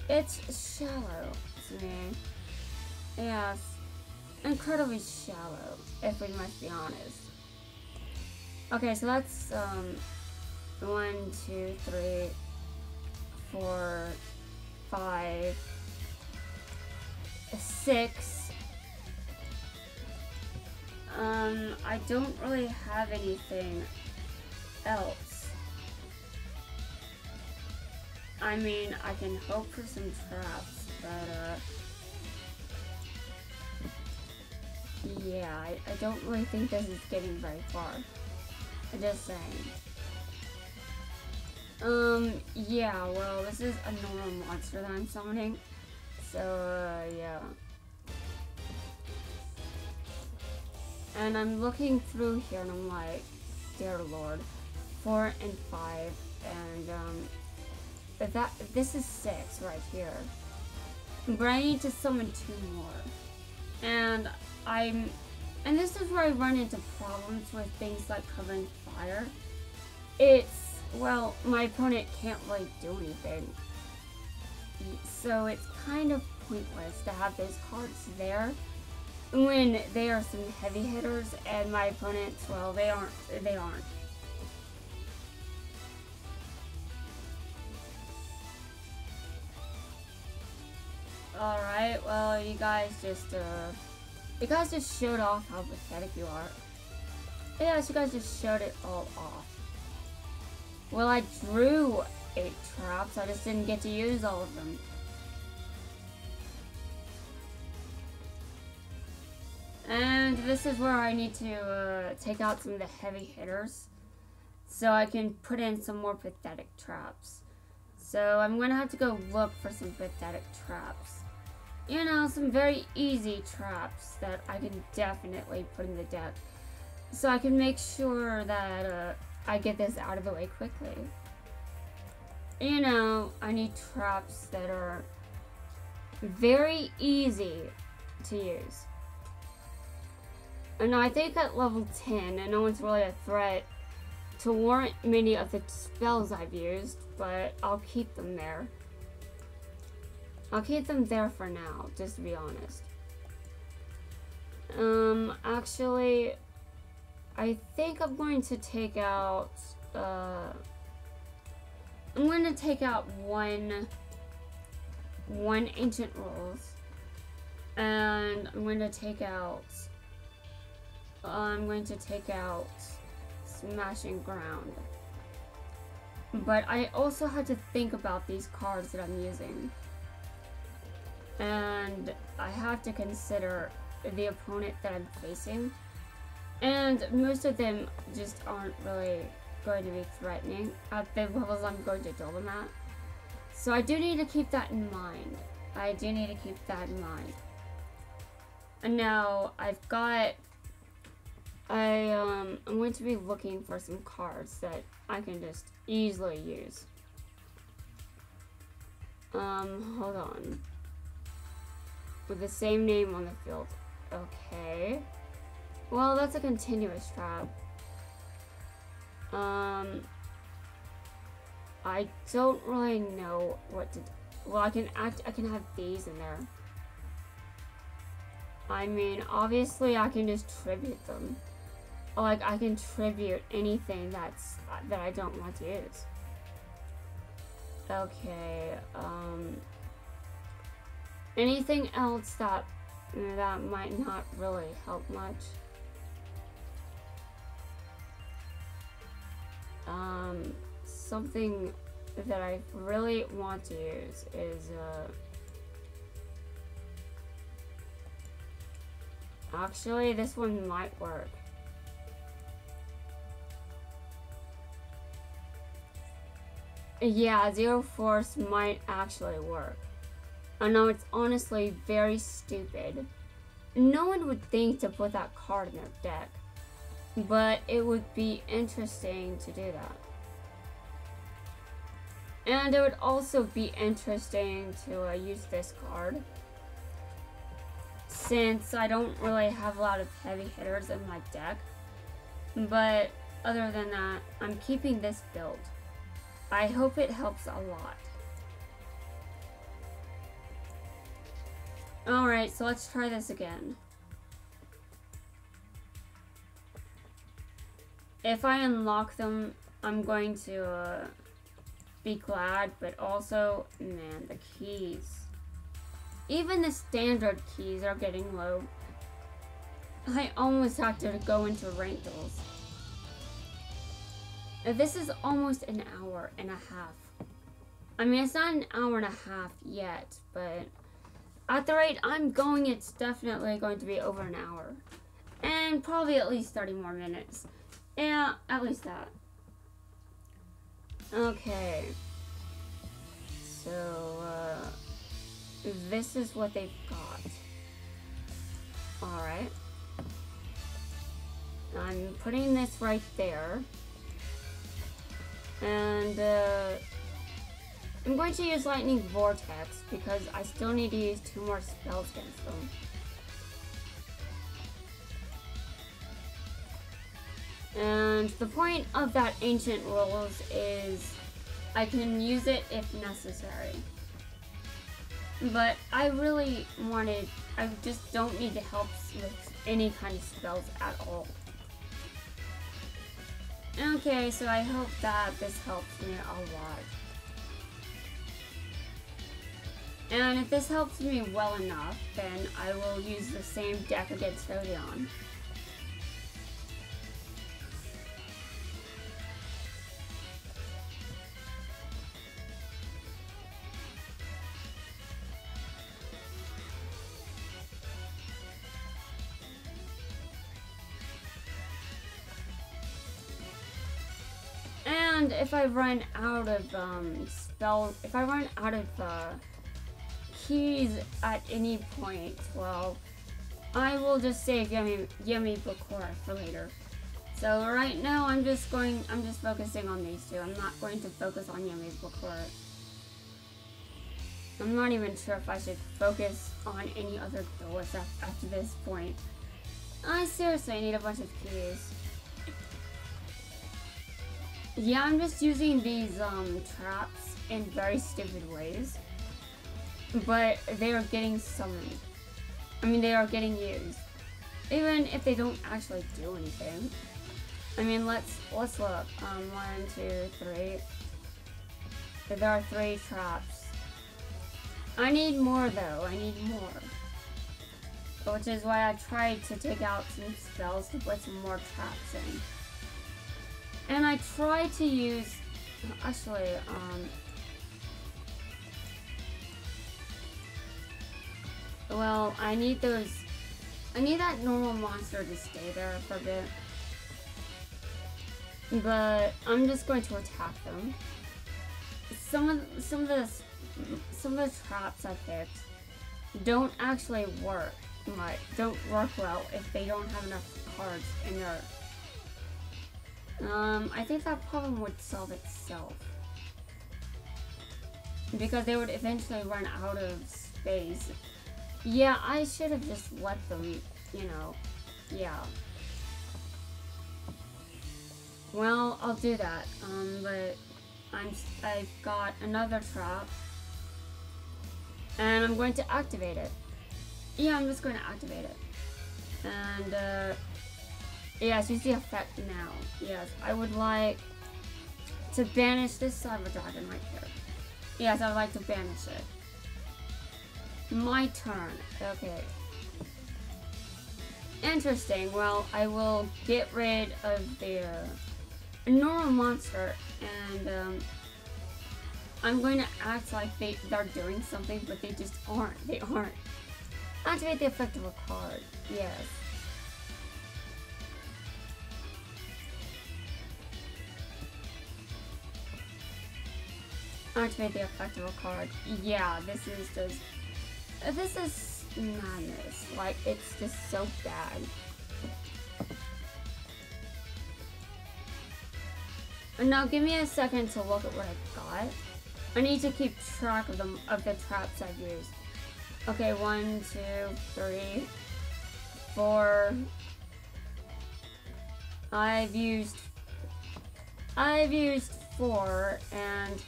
Speaker 1: It's shallow to me. Yes, incredibly shallow, if we must be honest. Okay, so that's 1, 2, 3, 4, 5, 6. I don't really have anything else. I mean, I can hope for some traps, but yeah, I don't really think this is getting very far. I'm just saying. Yeah, well, this is a normal monster that I'm summoning. So, yeah. And I'm looking through here and I'm like, dear Lord, 4 and 5, and, this is 6 right here. But I need to summon 2 more. And and this is where I run into problems with things like covering fire. Well, my opponent can't really do anything. So it's kind of pointless to have those cards there when they are some heavy hitters and my opponents, well, they aren't. Alright, well, you guys just showed off how pathetic you are. Yes, you guys just showed it all off. Well, I drew 8 traps, I just didn't get to use all of them. And this is where I need to take out some of the heavy hitters so I can put in some more pathetic traps. So I'm gonna have to go look for some pathetic traps. You know, some very easy traps that I can definitely put in the deck so I can make sure that I get this out of the way quickly. You know, I need traps that are very easy to use. And I think at level 10, no one's really a threat to warrant many of the spells I've used, but I'll keep them there. I'll keep them there for now, just to be honest. Actually, I think I'm going to take out, I'm going to take out one Ancient Rules, and I'm going to take out Smashing Ground. But I also had to think about these cards that I'm using. And I have to consider the opponent that I'm facing. And most of them just aren't really going to be threatening at the levels I'm going to duel them at. So I do need to keep that in mind. And now I've got... I'm going to be looking for some cards that I can just easily use. Hold on. With the same name on the field. Okay. Well, that's a continuous trap. I don't really know what to do. Well, I can have these in there. I mean, obviously I can just tribute them. Like, I can tribute anything that I don't want to use. Okay, anything else that might not really help much? Something that I really want to use is, actually, this one might work. Yeah, Zero Force might actually work. I know it's honestly very stupid. No one would think to put that card in their deck, but it would be interesting to do that. And it would also be interesting to use this card, since I don't really have a lot of heavy hitters in my deck. But other than that, I'm keeping this build. I hope it helps a lot. Alright, so let's try this again. If I unlock them, I'm going to be glad, but also, man, the keys. Even the standard keys are getting low. I almost have to go into rank duels. This is almost an hour and a half. I mean, it's not an hour and a half yet, but at the rate I'm going, it's definitely going to be over an hour. and probably at least 30 more minutes. Yeah, at least that. Okay. So, this is what they've got. Alright. I'm putting this right there. And, I'm going to use Lightning Vortex because I still need to use 2 more spells against them. And the point of that Ancient Rules is I can use it if necessary. But I really I just don't need the help with any kind of spells at all. Okay, so I hope that this helps me a lot. And if this helps me well enough, then I will use the same deck against Odion. And if I run out of if I run out of keys at any point, well, I will just save Yummy Bakura for later. So right now I'm just focusing on these two. I'm not going to focus on Yummy Bakura. I'm not even sure if I should focus on any other duelists after this point. I seriously need a bunch of keys. Yeah, I'm just using these traps in very stupid ways. But they are getting summoned. I mean, they are getting used. Even if they don't actually do anything. I mean, let's look. 1, 2, 3. There are 3 traps. I need more though. I need more. Which is why I tried to take out some spells to put some more traps in. And I tried to use, actually, well, I need that normal monster to stay there for a bit. But I'm just going to attack them. Some of the traps I picked don't actually work don't work well if they don't have enough cards in their I think that problem would solve itself. Because they would eventually run out of space. Yeah, I should have just let them, yeah. Well, I'll do that. But I've got another trap. And I'm going to activate it. Yeah, I'm just going to activate it. And, yes, you see effect now. Yes, I would like to banish this Cyber Dragon right here. Yes, I would like to banish it. My turn. Okay. Interesting. Well, I will get rid of the normal monster, and I'm going to act like they're doing something, but they just aren't. They aren't. Activate the effect of a card. Yes. Activate the effect of a card. Yeah, this is madness. Like, it's just so bad. And now give me a second to look at what I've got. I need to keep track of the traps I've used. Okay, 1, 2, 3, 4. I've used 4, and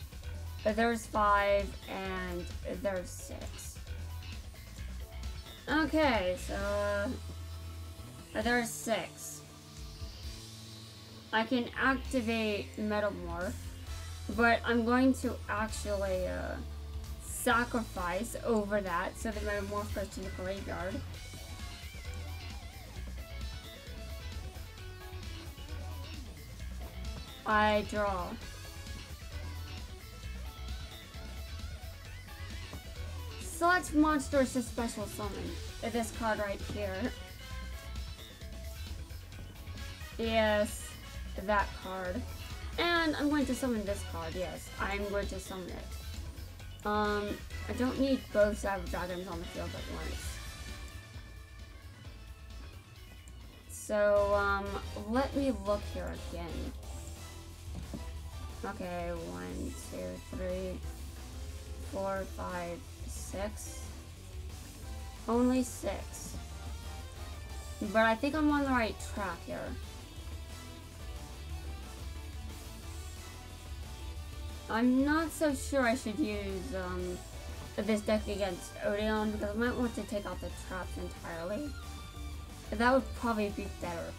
Speaker 1: there's 5, and there's 6. Okay, so there's 6. I can activate Metamorph, but I'm going to actually sacrifice over that so the Metamorph goes to the graveyard. I draw. Select monsters to special summon. This card right here. Yes, that card. And I'm going to summon this card, yes. I'm going to summon it. I don't need both Cyber Dragons on the field at once. So, let me look here again. Okay, 1, 2, 3, 4, 5, 6. Only 6. But I think I'm on the right track here. I'm not so sure I should use this deck against Odion because I might want to take out the traps entirely. That would probably be better.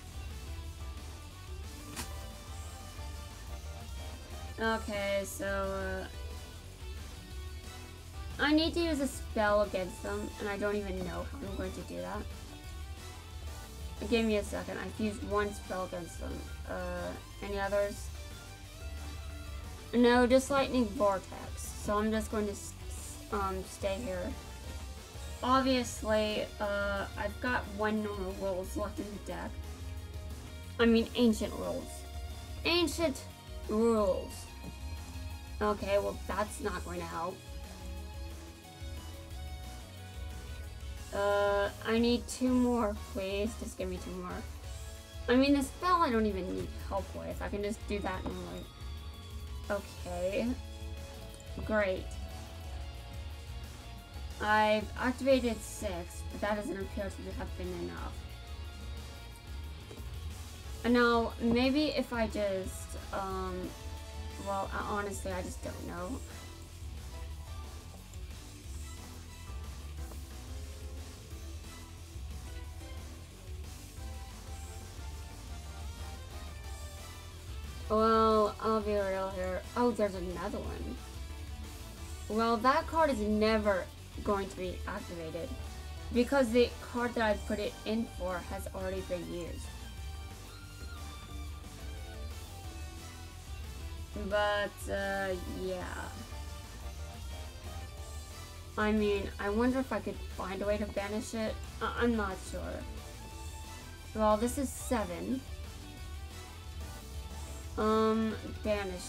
Speaker 1: Okay, so I need to use a spell against them, and I don't even know how I'm going to do that. Give me a second. I've used one spell against them. Any others? No, just Lightning Vortex. So I'm just going to stay here. Obviously, I've got one normal rules left in the deck. I mean, ancient rules. Ancient rules. Okay, well, that's not going to help. I need 2 more, please. Just give me 2 more. I mean, the spell I don't even need help with. I can just do that normally. Okay. Great. I've activated 6, but that doesn't appear to have been enough. And now, maybe if I just, well, honestly, I just don't know. Well, I'll be real here. Oh, there's another one. Well, that card is never going to be activated because the card that I put it in for has already been used. But, yeah. I mean, I wonder if I could find a way to banish it. I'm not sure. Well, this is 7. Banish.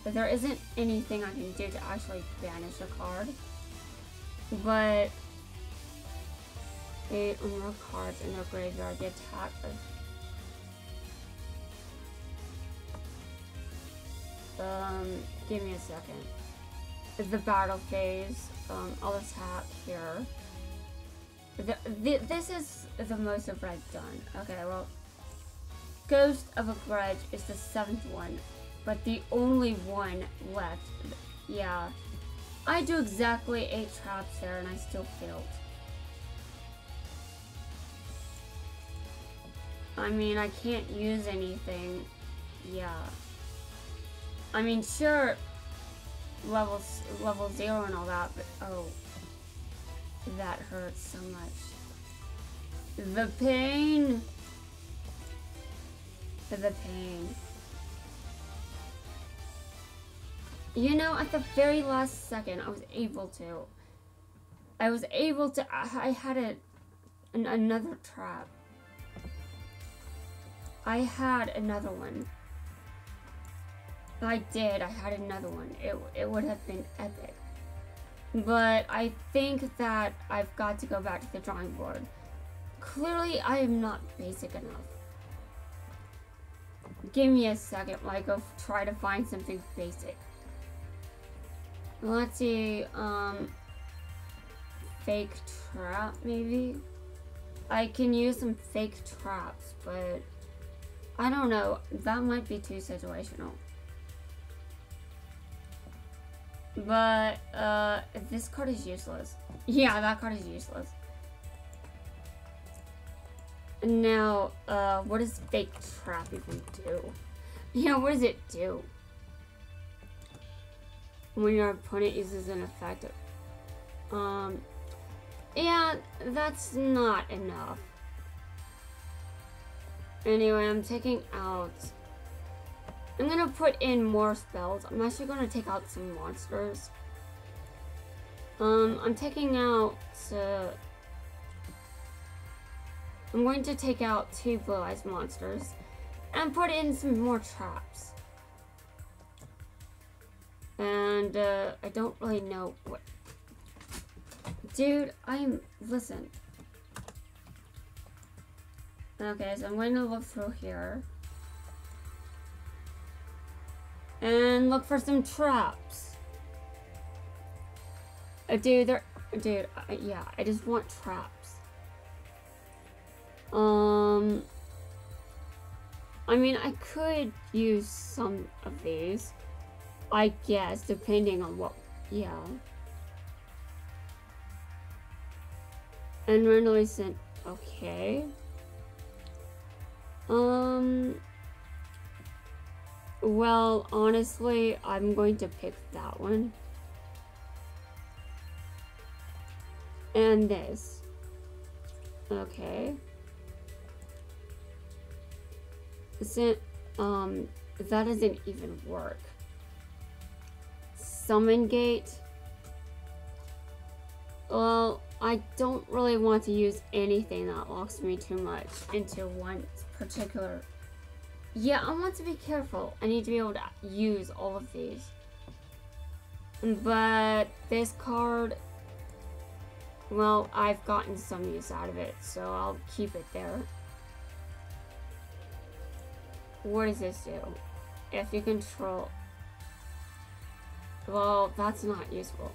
Speaker 1: But there isn't anything I can do to actually banish a card. But 8 or more cards in their graveyard. The attack of... give me a second. The battle phase. I'll attack here. This is the most of what I've done. Okay, well... Ghost of a Grudge is the 7th one, but the only one left. Yeah. I do exactly 8 traps there and I still failed. I mean, I can't use anything. Yeah. I mean, sure, level 0 and all that, but oh, that hurts so much. The pain. The pain. You know, at the very last second, I was able to. I had another trap. I had another one. I had another one. It would have been epic. But I think that I've got to go back to the drawing board. Clearly, I am not basic enough. Give me a second while I go try to find something basic. Let's see, fake trap, maybe? I can use some fake traps, but I don't know. That might be too situational. But, this card is useless. Yeah, that card is useless. Now, what does fake trap even do? Yeah, what does it do? When your opponent uses an effect. Yeah, that's not enough. Anyway, I'm taking out... I'm gonna put in more spells. I'm actually gonna take out some monsters. I'm taking out... I'm going to take out 2 blue eyes monsters and put in some more traps. And I don't really know what. Dude, listen. Okay, so I'm going to look through here. And look for some traps. Dude, yeah, I just want traps. I mean, I could use some of these, I guess, depending on what, yeah. And randomly sent, okay. Well, honestly, I'm going to pick that one. And this. Okay. That doesn't even work. Summon gate. Well, I don't really want to use anything that locks me too much into one particular. Yeah, I want to be careful. I need to be able to use all of these. But this card, well, I've gotten some use out of it, so I'll keep it there. What does this do? If you control... Well, that's not useful.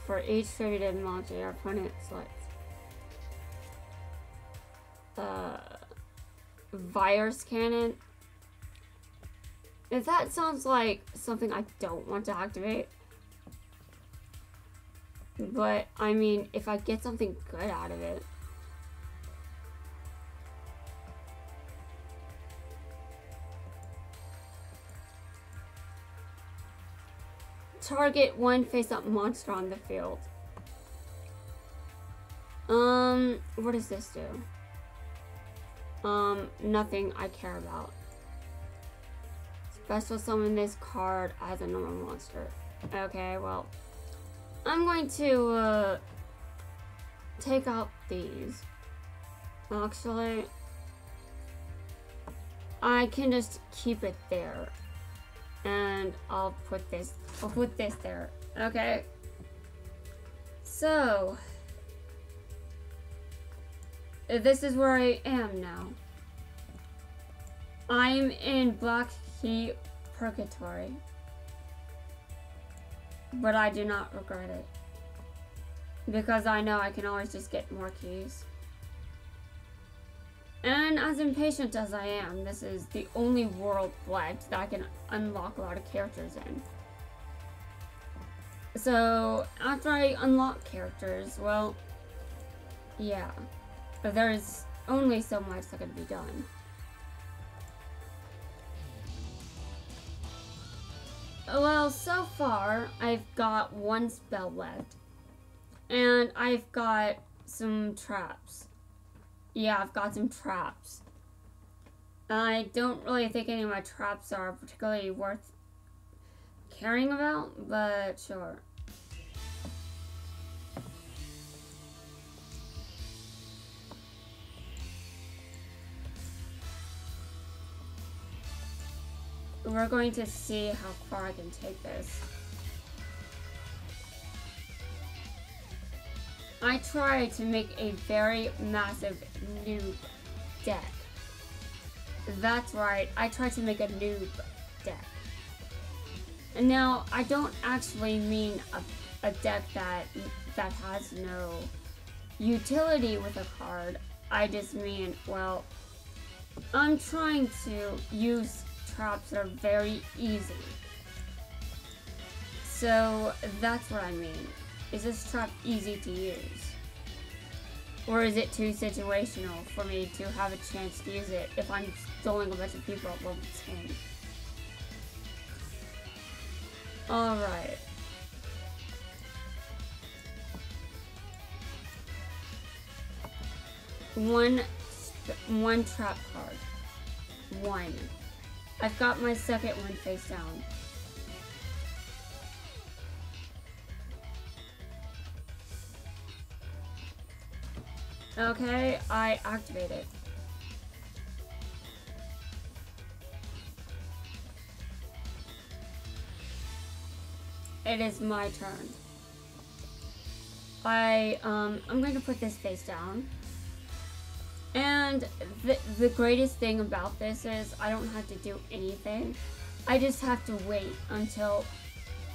Speaker 1: For each distributed monster your opponent selects. Virus cannon. If that sounds like something I don't want to activate. But, I mean, if I get something good out of it. Target one face-up monster on the field. What does this do? Nothing I care about. Special summon this card as a normal monster. Okay, well, I'm going to, take out these. Actually, I can just keep it there. And I'll put this there. Okay. So, this is where I am now. I'm in Black Key Purgatory. But I do not regret it. Because I know I can always just get more keys. And as impatient as I am, this is the only world left that I can unlock a lot of characters in. So, after I unlock characters, well, yeah. There's only so much that can be done. Well, so far, I've got 1 spell left. And I've got some traps. Yeah, I've got some traps. I don't really think any of my traps are particularly worth caring about, but sure. We're going to see how far I can take this. I tried to make a very massive noob deck. That's right, I tried to make a noob deck. And now, I don't actually mean a deck that has no utility with a card. I just mean, well, I'm trying to use traps that are very easy. So, that's what I mean. Is this trap easy to use? Or is it too situational for me to have a chance to use it if I'm stalling a bunch of people at level 10? Alright. One trap card. 1. I've got my second one face down. Okay, I activate it. It is my turn. I'm going to put this face down. And the greatest thing about this is I don't have to do anything. I just have to wait until,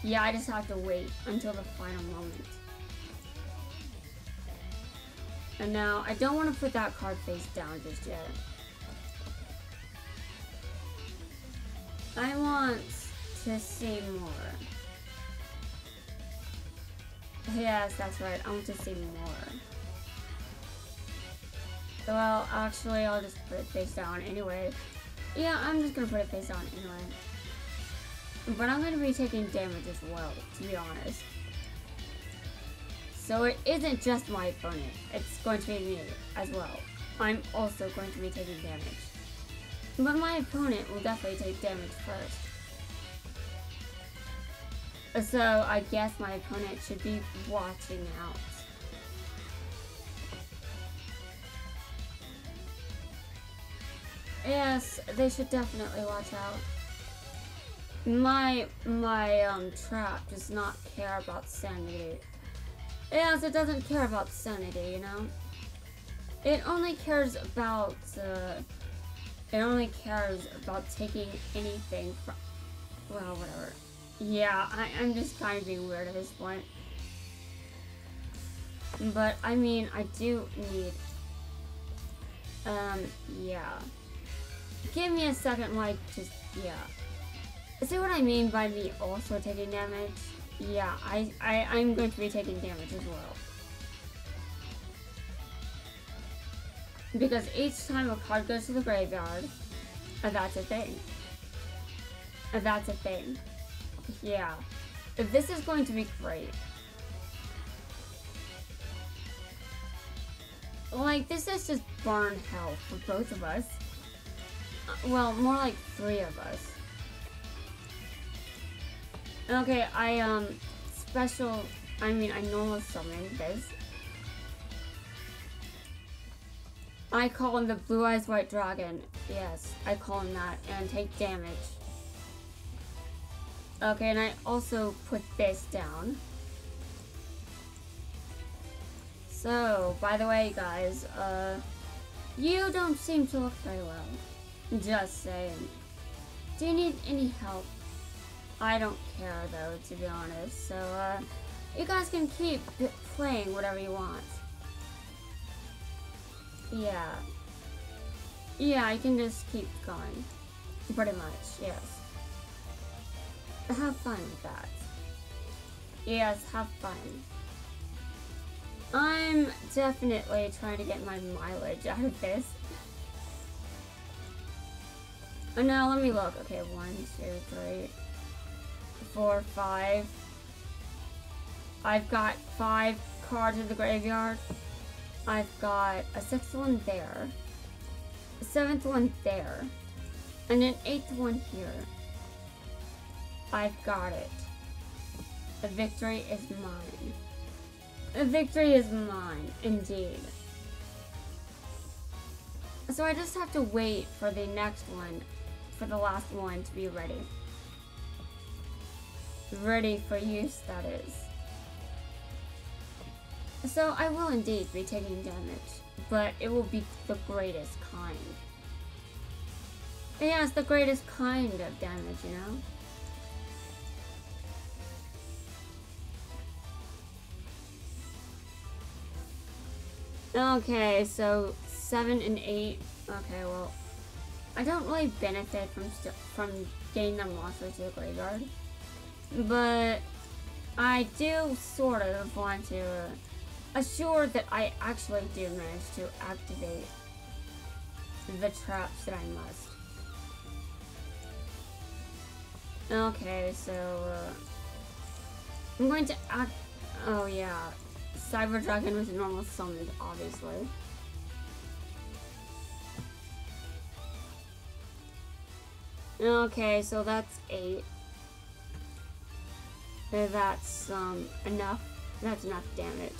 Speaker 1: yeah, I just have to wait until the final moment. And now, I don't want to put that card face down just yet. I want to see more. Yes, that's right. I want to see more. Well, actually, I'll just put it face down anyway. Yeah, I'm just gonna put it face down anyway. But I'm gonna be taking damage as well, to be honest. So it isn't just my opponent. It's going to be me as well. I'm also going to be taking damage. But my opponent will definitely take damage first. So I guess my opponent should be watching out. Yes, they should definitely watch out. My trap does not care about sanity. Yes, it doesn't care about sanity, you know? It only cares about taking anything from, well, whatever. Yeah, I'm just kind of being weird at this point. But, I mean, I do need, yeah. Give me a second, like, just, yeah. See what I mean by me also taking damage? Yeah, I'm going to be taking damage as well. Because each time a card goes to the graveyard, that's a thing. That's a thing. Yeah. This is going to be great. Like, this is just burn hell for both of us. Well, more like 3 of us. Okay, I normal summon this. I call him the Blue Eyes White Dragon. Yes, I call him that, and take damage. Okay, and I also put this down. So, by the way, guys, you don't seem to look very well. Just saying. Do you need any help? I don't care, though, to be honest. So, you guys can keep playing whatever you want. Yeah. Yeah, I can just keep going. Pretty much, yes. Have fun with that. Yes, have fun. I'm definitely trying to get my mileage out of this. And now let me look. Okay, 1, 2, 3, 4, 5. I've got 5 cards in the graveyard. I've got a 6th one there, a 7th one there, and an 8th one here. I've got it. The victory is mine. The victory is mine, indeed. So I just have to wait for the next one, for the last one to be ready. Ready for use, that is. So I will indeed be taking damage, but it will be the greatest kind. Yeah, it's the greatest kind of damage, you know? Okay, so 7 and 8. Okay, well, I don't really benefit from getting them monsters to the graveyard, but I do sort of want to assure that I actually do manage to activate the traps that I must. Okay, so I'm going to act. Oh yeah, Cyber Dragon was normal summoned, obviously. Okay, so that's 8. That's enough. That's enough damage.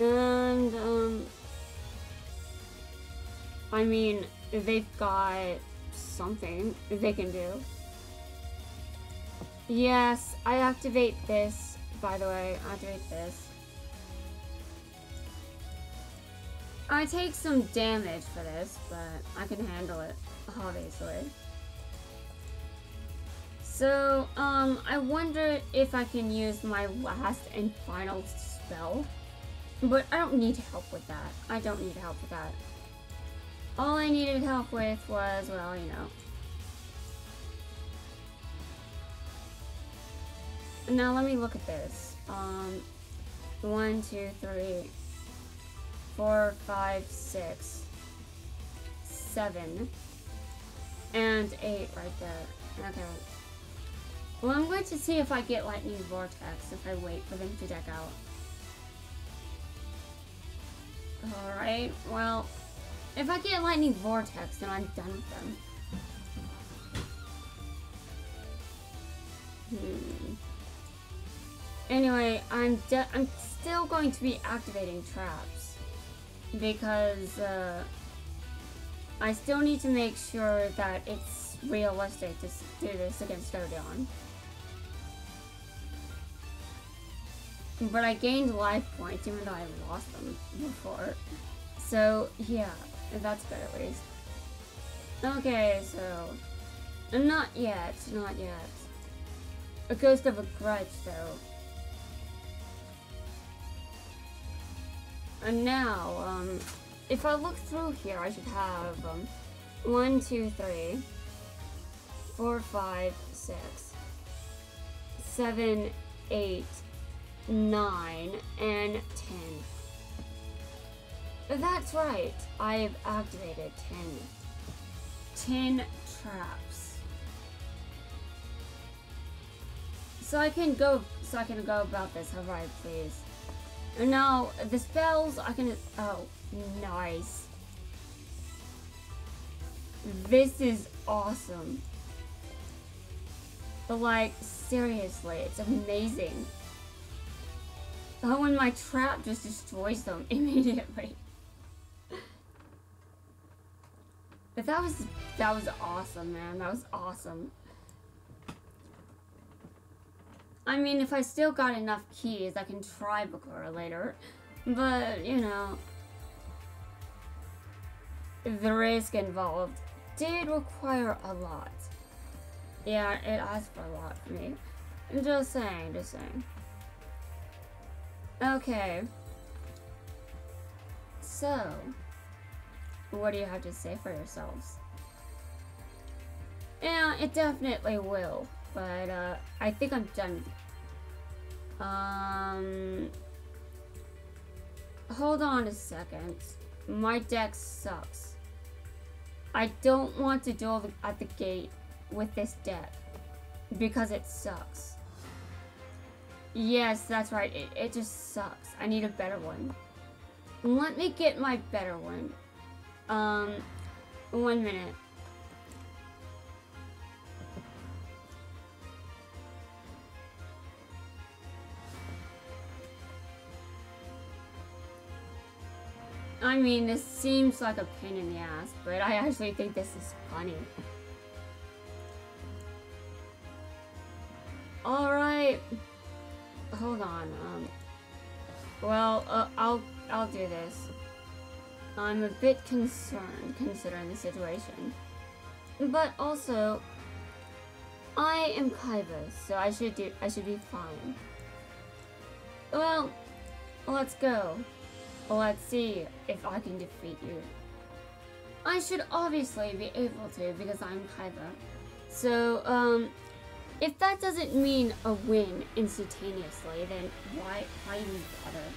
Speaker 1: And, I mean, they've got something they can do. Yes, I activate this, by the way, activate this. I take some damage for this, but I can handle it, obviously. So, I wonder if I can use my last and final spell. But I don't need help with that. I don't need help with that. All I needed help with was, well, you know. Now let me look at this. 1, 2, 3, 4, 5, 6, 7, and 8 right there. Okay. Well, I'm going to see if I get Lightning Vortex if I wait for them to deck out. Alright, well, if I get Lightning Vortex, then I'm done with them. Anyway, I'm still going to be activating traps because I still need to make sure that it's realistic to do this against Odion. But I gained life points even though I lost them before. So yeah, that's good at least. Okay, so not yet, not yet. A Ghost of a Grudge though. And now, if I look through here, I should have 1, 2, 3, 4, 5, 6, 7, 8, 9, and 10. That's right, I've activated 10 traps. So I can go about this however I please. And now the spells I can, oh, nice. This is awesome. But like, seriously, it's amazing. Oh, and my trap just destroys them immediately. But that was awesome, man. That was awesome. I mean, if I still got enough keys, I can try Bakura later. But, you know, the risk involved did require a lot. Yeah, it asked for a lot for me. Just saying, just saying. Okay. So, what do you have to say for yourselves? Yeah, it definitely will. But, I think I'm done. Hold on a second. My deck sucks. I don't want to duel at the gate with this deck. Because it sucks. Yes, that's right. It just sucks. I need a better one. Let me get my better one. 1 minute. I mean, this seems like a pain in the ass, but I actually think this is funny. Alright. Hold on. Well, I'll do this. I'm a bit concerned considering the situation. But also, I am Kaiba, so I should be fine. Well, let's go. Let's see if I can defeat you. I should obviously be able to because I'm Kaiba. So, if that doesn't mean a win instantaneously, then why even bother?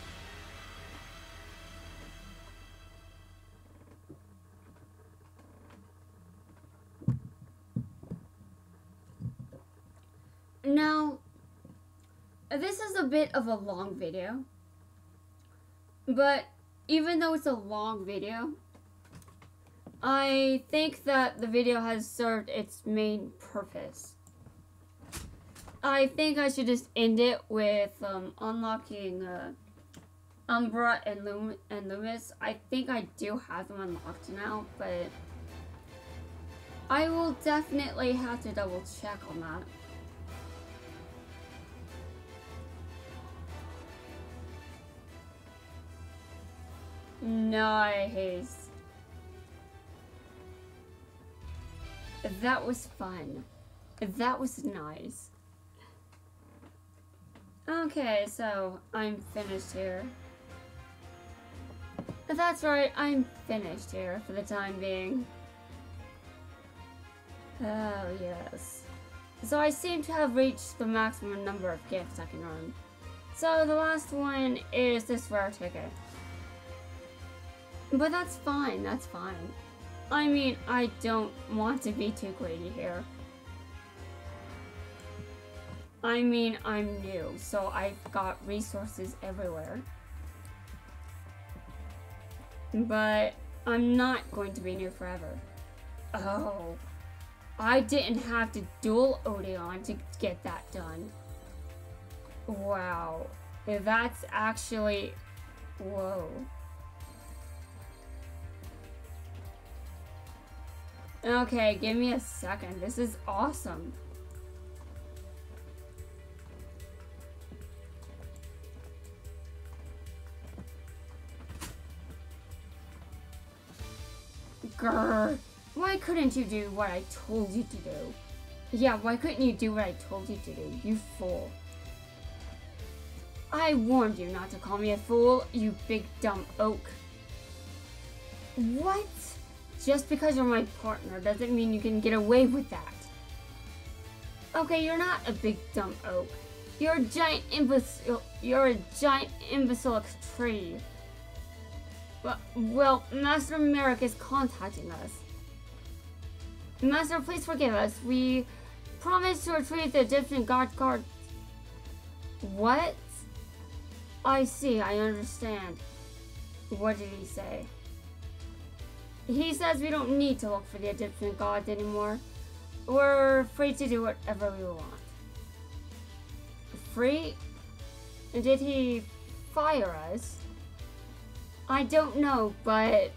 Speaker 1: Now, this is a bit of a long video. But even though it's a long video, I think that the video has served its main purpose. I think I should just end it with unlocking Umbra and Loomis. I think I do have them unlocked now, but I will definitely have to double check on that. Nice. That was fun. That was nice. Okay, so I'm finished here. That's right, I'm finished here for the time being. Oh, yes. So I seem to have reached the maximum number of gifts I can earn. So the last one is this rare ticket. But that's fine, that's fine. I mean, I don't want to be too greedy here. I mean, I'm new, so I've got resources everywhere. But I'm not going to be new forever. Oh, I didn't have to duel Odion to get that done. Wow, that's actually, whoa. Okay, give me a second. This is awesome. Grr. Why couldn't you do what I told you to do? Yeah, why couldn't you do what I told you to do, you fool? I warned you not to call me a fool, you big dumb oak. What? Just because you're my partner doesn't mean you can get away with that. Okay, you're not a big dumb oak. You're a giant imbecile. You're a giant imbecile tree. Well, Master Merrick is contacting us. Master, please forgive us. We promised to retrieve the Egyptian god card. What? I see, I understand. What did he say? He says we don't need to look for the Egyptian gods anymore. We're free to do whatever we want. Free? Did he fire us? I don't know, but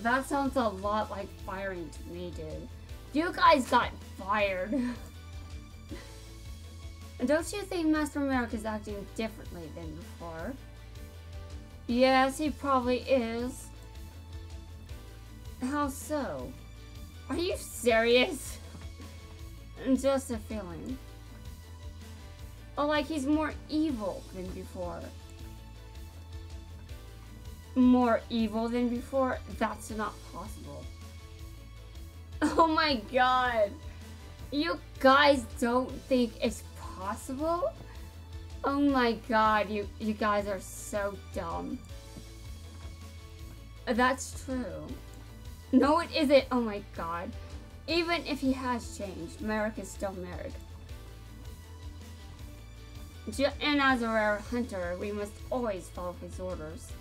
Speaker 1: that sounds a lot like firing to me, dude. You guys got fired. Don't you think Master Merrick is acting differently than before? Yes, he probably is. How so? Are you serious? Just a feeling. Oh, like he's more evil than before. More evil than before? That's not possible. Oh my god. You guys don't think it's possible? Oh my god, you guys are so dumb. That's true. No, it isn't. Oh my god. Even if he has changed, Merrick is still Merrick. And as a rare hunter, we must always follow his orders.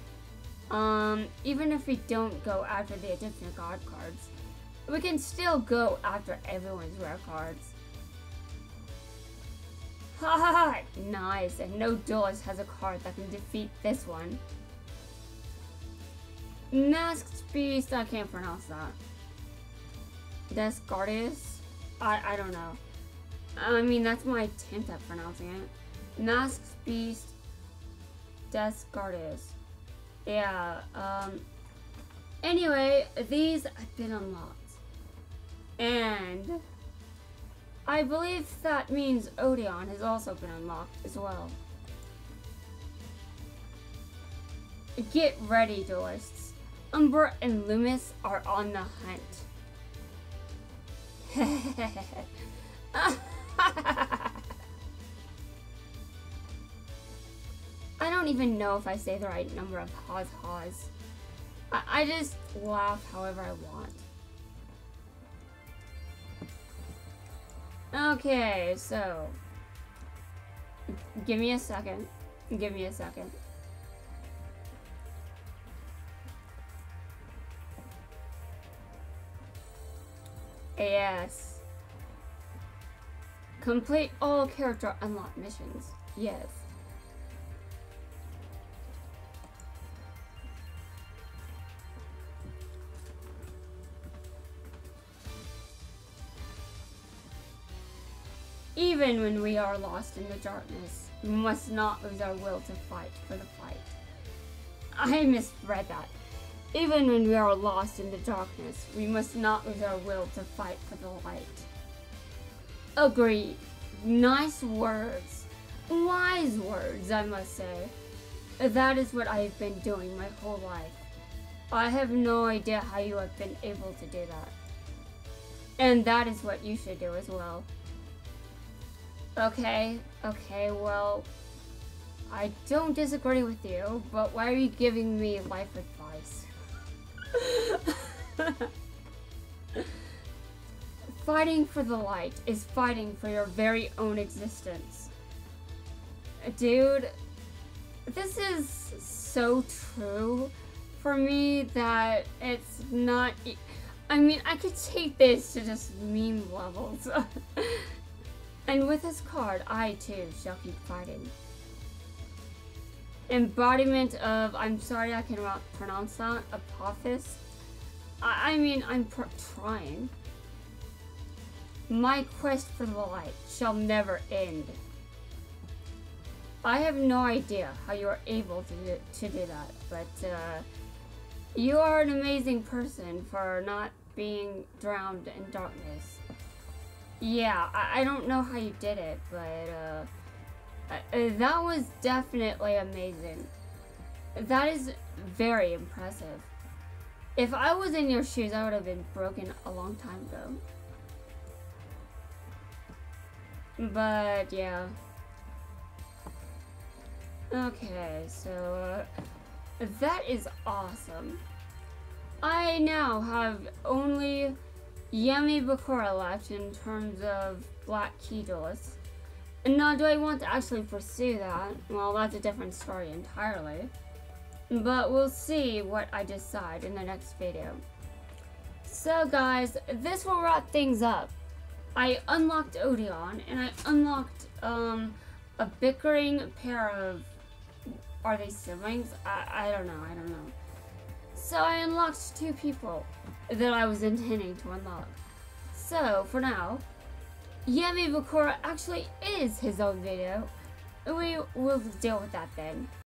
Speaker 1: Even if we don't go after the Egyptian god cards, we can still go after everyone's rare cards. Ha ha ha! Nice, and no duelist has a card that can defeat this one. Masked Beast, I can't pronounce that. Descartes? I don't know. I mean, that's my attempt at pronouncing it. Masked Beast, Descartes. Yeah, anyway, these have been unlocked. And I believe that means Odion has also been unlocked as well. Get ready, duelists. Umbra and Loomis are on the hunt. I don't even know if I say the right number of haws. I just laugh however I want. Okay, so give me a second. Give me a second. Yes. Complete all character unlock missions. Yes. Even when we are lost in the darkness, we must not lose our will to fight for the fight. I misread that. Even when we are lost in the darkness, we must not lose our will to fight for the light. Agreed. Nice words. Wise words, I must say. That is what I have been doing my whole life. I have no idea how you have been able to do that. And that is what you should do as well. Okay, well, I don't disagree with you, but why are you giving me life advice? Fighting for the light is fighting for your very own existence. Dude, this is so true for me that it's not... I mean, I could take this to just meme levels. And with this card, I too shall keep fighting. Embodiment of, I'm sorry I cannot pronounce that, Apophis. I mean, I'm trying. My quest for the light shall never end. I have no idea how you are able to do that, but you are an amazing person for not being drowned in darkness. Yeah, I don't know how you did it, but that was definitely amazing. That is very impressive. If I was in your shoes, I would have been broken a long time ago. But yeah. Okay, so that is awesome. I now have only Yami Bakura left in terms of Black Key Duelists. And now, do I want to actually pursue that? Well, that's a different story entirely. But we'll see what I decide in the next video. So guys, this will wrap things up. I unlocked Odion, and I unlocked a bickering pair of... Are they siblings? I don't know. So I unlocked 2 people that I was intending to unlock. So, for now, Yami Bakura actually is his own video. We will deal with that then.